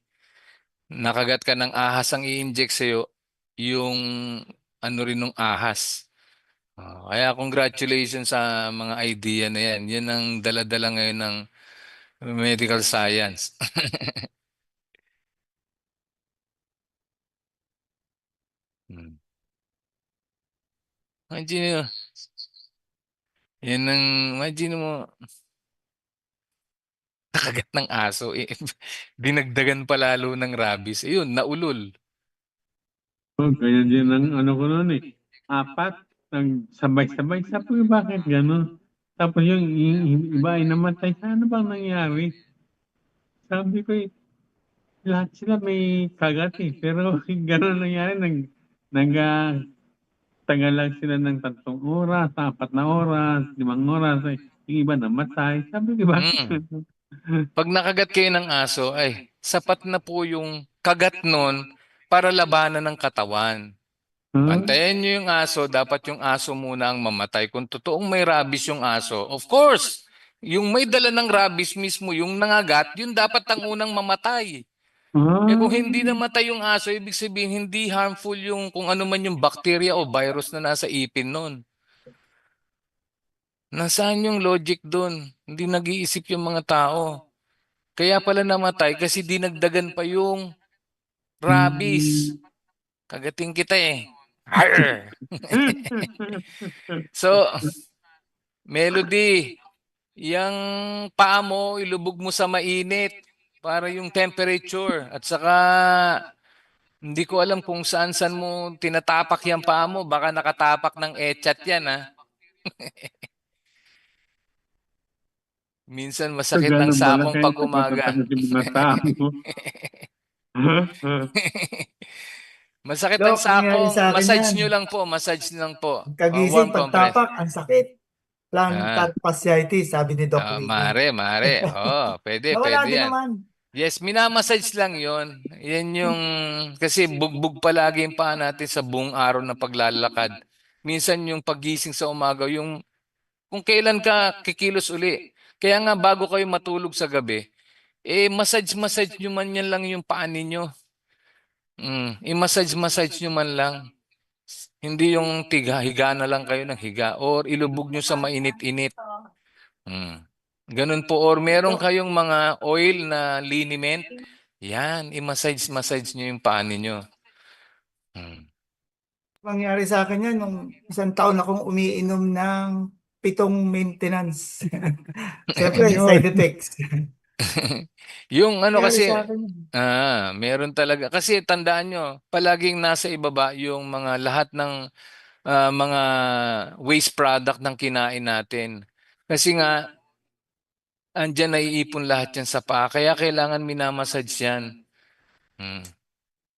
[SPEAKER 1] Nakagat ka ng ahas ang i-inject sa'yo, yung ano rin ng ahas. Kaya congratulations sa mga idea na yan. Yan ang dala-dala ngayon ng medical science. Hmm. Imagine mo, imagine mo, nakagat ng aso, dinagdagan pa lalo ng rabies. Ayun, naulol.
[SPEAKER 3] Oh, ganyan din ang ano ko noon eh. Apat, nang sabay-sabay. Sabi ko, bakit gano'n? Tapos yung iba ay namatay. Ano bang nangyari? Sabi ko, lahat sila may kagat eh. Pero gano'n nangyari, tagal lang sila ng 3 oras, 4 na oras, 5 oras. Ay, yung iba namatay. Sabi ko, bakit
[SPEAKER 1] Hmm.
[SPEAKER 3] gano'n?
[SPEAKER 1] Pag nakagat kayo ng aso, ay, sapat na po yung kagat nun para labanan ng katawan.
[SPEAKER 3] Huh?
[SPEAKER 1] Bantayan nyo yung aso, dapat yung aso muna ang mamatay. Kung totoong may rabies yung aso, of course, yung may dala ng rabies mismo, yung nangagat, yun dapat ang unang mamatay. Kung
[SPEAKER 3] Ah,
[SPEAKER 1] hindi namatay yung aso, ibig sabihin hindi harmful yung kung ano man yung bacteria o virus na nasa ipin nun. Nasaan yung logic dun? Hindi nag-iisip yung mga tao. Kaya pala namatay kasi dinagdagan pa yung rabies.
[SPEAKER 3] mm.
[SPEAKER 1] Kagating kita eh. Arr! So, Melody, yung paa mo, ilubog mo sa mainit para yung temperature. At saka, hindi ko alam kung saan-saan mo tinatapak yung paa mo. Baka nakatapak ng echat yan, ha? Minsan
[SPEAKER 3] So,
[SPEAKER 1] masakit ang
[SPEAKER 3] ganun pala
[SPEAKER 1] sakong
[SPEAKER 3] kaya
[SPEAKER 1] pag umaga.
[SPEAKER 3] matatakot yung mga tao.
[SPEAKER 1] Masakit ang
[SPEAKER 4] Dok, nangyari
[SPEAKER 1] sakong.
[SPEAKER 4] sa akin
[SPEAKER 1] Massage
[SPEAKER 4] yan.
[SPEAKER 1] nyo lang po. Massage nyo lang po.
[SPEAKER 4] Kagising,
[SPEAKER 1] Warm compress.
[SPEAKER 4] pagtapak, ang sakit. Plantar
[SPEAKER 1] Ah,
[SPEAKER 4] fasciitis, sabi ni Doc Ricky.
[SPEAKER 1] mare. Oh,
[SPEAKER 4] Nawala
[SPEAKER 1] pwede
[SPEAKER 4] din
[SPEAKER 1] yan.
[SPEAKER 4] naman.
[SPEAKER 1] Yes, minamassage lang yon. Yan yung, kasi bugbog palagi yung paa natin sa buong araw na paglalakad. Minsan yung pagising sa umaga, yung kung kailan ka kikilos uli. Kaya nga bago kayo matulog sa gabi, massage nyo man yan lang yung paa ninyo. I-massage nyo man lang. Hindi yung higa na lang kayo ng higa or ilubog nyo sa mainit-init. Mm. Ganun po. Or meron
[SPEAKER 4] Dok,
[SPEAKER 1] kayong mga oil na liniment. Yan, i-massage nyo yung paa ninyo. Mm.
[SPEAKER 4] nangyari sa akin yan, nung 1 taon akong umiinom ng 7 maintenance. Siyempre,
[SPEAKER 2] Ayun.
[SPEAKER 4] side effects.
[SPEAKER 1] Yung ano
[SPEAKER 4] Nangyari sa
[SPEAKER 1] kasi,
[SPEAKER 4] akin yun.
[SPEAKER 1] meron talaga. Kasi tandaan nyo, palaging nasa ibaba yung mga lahat ng mga waste product ng kinain natin. Kasi nga, andyan naiipon lahat yan sa paa. Kaya kailangan minamassage yan. Mm.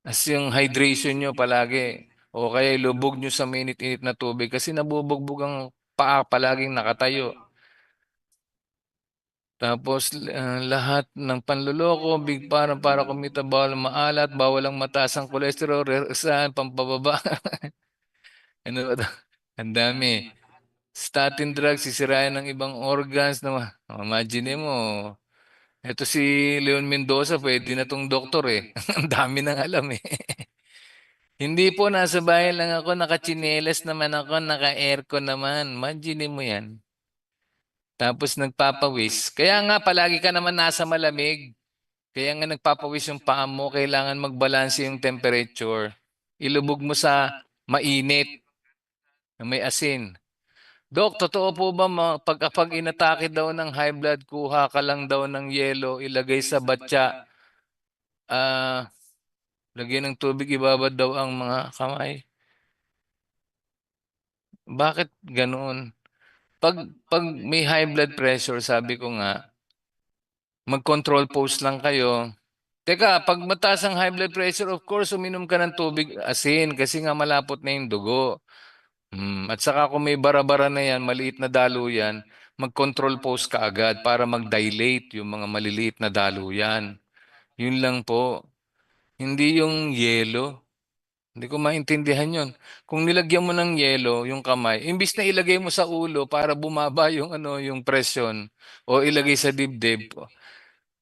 [SPEAKER 1] As yung hydration nyo palagi. O kaya ilubog nyo sa mainit-init na tubig kasi nabubugbog ang paa palaging nakatayo. Tapos lahat ng panloloko, para kumita bawal maalat, bawal ang mataas ang kolesterol, saan, pampababa. Ano ba to? Ang dami. Statin drugs, sisirayan ng ibang organs. Imagine mo, ito si Leon Mendoza, pwede na tong doktor eh. Ang dami nang alam eh. Hindi po, nasa bahay lang ako, nakatsinelas naman ako, naka-aircon naman. Imagine mo yan. Tapos nagpapawis. Kaya nga palagi ka naman nasa malamig. Kaya nga nagpapawis yung paa mo, kailangan magbalanse yung temperature. Ilubog mo sa mainit na may asin. Dok, totoo po ba kapag inatake daw ng high blood, kuha ka lang daw ng yelo, ilagay sa batya, ah, lagyan ng tubig, ibabad daw ang mga kamay? Bakit ganoon? Pag may high blood pressure, sabi ko nga, mag-control pose lang kayo. Teka, pag mataas ang high blood pressure, of course, uminom ka ng tubig asin kasi nga malapot na yung dugo. At saka kung may bara-bara na yan, maliit na daluyan, mag-control pose ka agad para mag-dilate yung mga maliliit na daluyan. Yun lang po. Hindi yung yelo. Hindi ko maintindihan yun. Kung nilagyan mo ng yelo yung kamay, imbis na ilagay mo sa ulo para bumaba yung yung presyon o ilagay sa dibdib.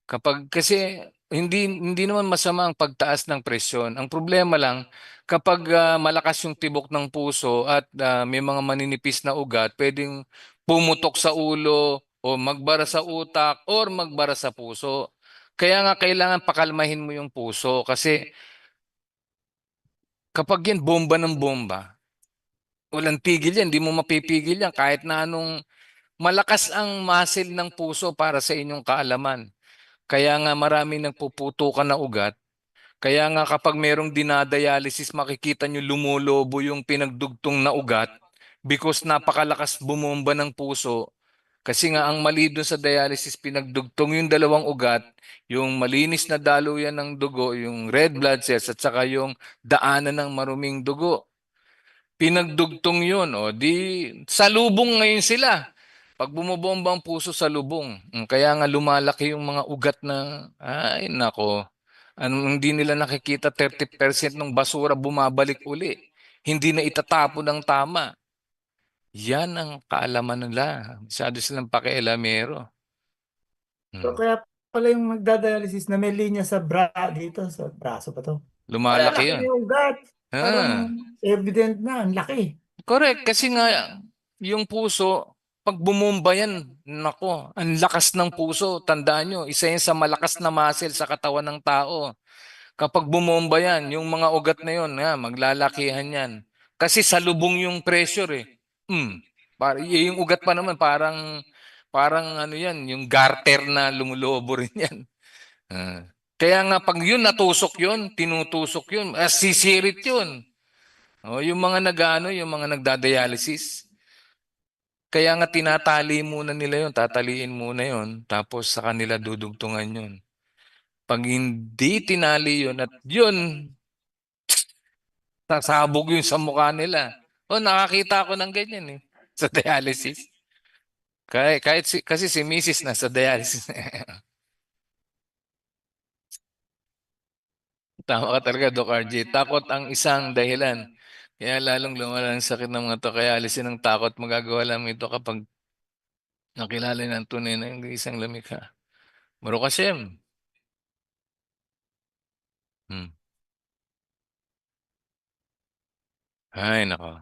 [SPEAKER 1] Kapag kasi hindi naman masama ang pagtaas ng presyon. Ang problema lang kapag malakas yung tibok ng puso at may mga maninipis na ugat, pwedeng pumutok sa ulo o magbara sa utak or magbara sa puso. Kaya nga kailangan pakalmahin mo yung puso kasi kapag yan bomba ng bomba, walang tigil yan, hindi mo mapipigil yan kahit na anong malakas ang muscle ng puso para sa inyong kaalaman. Kaya nga maraming nagpuputukan na ugat. Kaya nga kapag merong dinadialysis, makikita nyo lumulobo yung pinagdugtong na ugat because napakalakas bumomba ng puso. Kasi nga ang mali doon sa dialysis, pinagdugtong yung dalawang ugat, yung malinis na daluyan ng dugo, yung red blood cells at saka yung daanan ng maruming dugo. Pinagdugtong yun. O di, salubong ngayon sila. Pag bumobomba ang puso sa lubong, kaya nga lumalaki yung mga ugat na, ay nako, hindi nila nakikita 30% ng basura bumabalik uli. Hindi na itatapon ng tama. Yan ang kaalaman nila. Masyado silang pakialamero.
[SPEAKER 4] So,
[SPEAKER 1] Hmm.
[SPEAKER 4] kaya pala yung nagdadialysis na may linya sa dito, sa braso pa to.
[SPEAKER 1] Lumalaki
[SPEAKER 4] Malalaki
[SPEAKER 1] yun.
[SPEAKER 4] na yung ugat. Parang
[SPEAKER 1] Ah.
[SPEAKER 4] evident na, ang laki.
[SPEAKER 1] Correct. Kasi nga, yung puso, pag bumomba yan, nako, ang lakas ng puso. Tandaan nyo, isa yan sa malakas na muscle sa katawan ng tao. Kapag bumomba yan, yung mga ugat na yun, maglalakihan yan. Kasi salubong yung pressure eh. Yung ugat pa naman, parang ano yan, yung garter na lumulobo rin yan. Ah. Kaya nga pag yun natusok yun, tinutusok yun, sisirit yun. Oh, yung mga yung mga nagdadialysis. Kaya nga tinatali muna nila yun, tataliin muna yun, tapos sa kanila dudugtungan yun. Pag hindi tinali yun at yun, sasabog yun sa mukha nila. Oh, nakakita ako ng ganyan eh, sa dialysis. Kasi si Mrs. na sa dialysis. Tama ka talaga, Doc RJ. Takot ang isang dahilan. Kaya lalong lumala ang sakit ng mga to. Kaya alisin ang takot. Magagawa lang ito kapag nakilala ng tunay na yung isang lumikha. Baruch Hashem. Hmm. Ay, nako.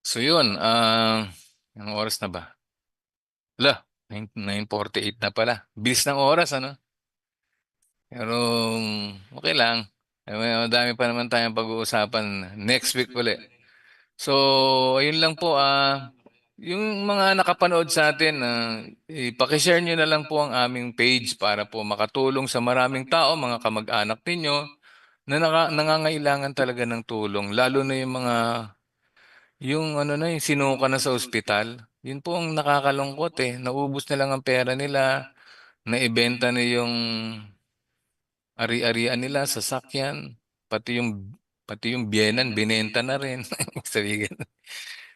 [SPEAKER 1] So yun, ang oras na ba? Ala, 9:48 na pala. Bilis ng oras, ano? Pero okay lang. Madami pa naman tayong pag-uusapan next week ulit. So, ayun lang po. Yung mga nakapanood sa atin, ipakishare nyo na lang po ang aming page para po makatulong sa maraming tao, mga kamag-anak ninyo, na nangangailangan talaga ng tulong. Lalo na yung mga, yung ano na, yung sinuka na sa ospital. Yun po ang nakakalungkot eh. Naubos na lang ang pera nila, naibenta na yung ari-arian nila, sasakyan, pati yung biyenan, binenta na rin. Sabi ganun.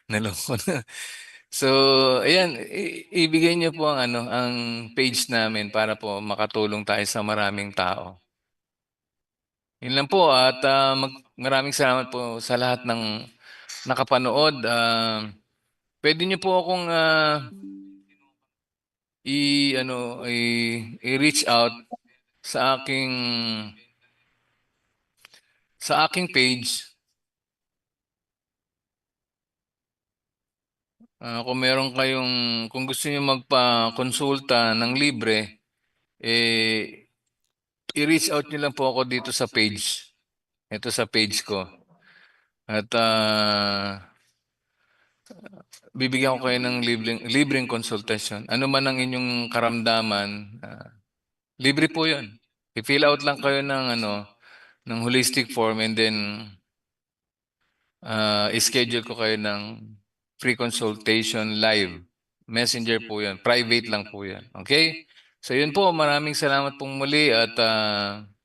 [SPEAKER 1] Nalungkot na. So, ayan, ibigay niyo po ang page namin para po makatulong tayo sa maraming tao. Yun lang po at maraming salamat po sa lahat ng nakapanood. Pwede niyo po akong i-reach out sa aking sa aking page, kung meron kayong, kung gusto niyo magpa-konsulta ng libre, i-reach out niyo lang po ako dito sa page. Ito sa page ko. At bibigyan ko kayo ng libreng konsultasyon. Ano man ang inyong karamdaman, libre po 'yun. I-fill out lang kayo ng holistic form, and then i-schedule ko kayo ng free consultation live. Messenger po 'yan. Private lang po 'yan. Okay? So 'yun po, maraming salamat pong muli, at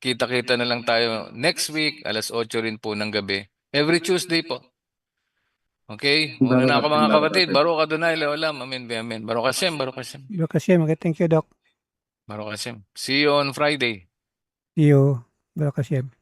[SPEAKER 1] kita-kita na lang tayo next week, alas 8 rin po ng gabi. Every Tuesday po. Okay? Una na ako mga kapatid. Baruch Adonai Leolam. Amen. Amen. Baruch Hashem. Baruch Hashem.
[SPEAKER 2] Kasi thank you, Doc.
[SPEAKER 1] Baruch Hashem. See you on Friday.
[SPEAKER 2] See you. Baruch Hashem.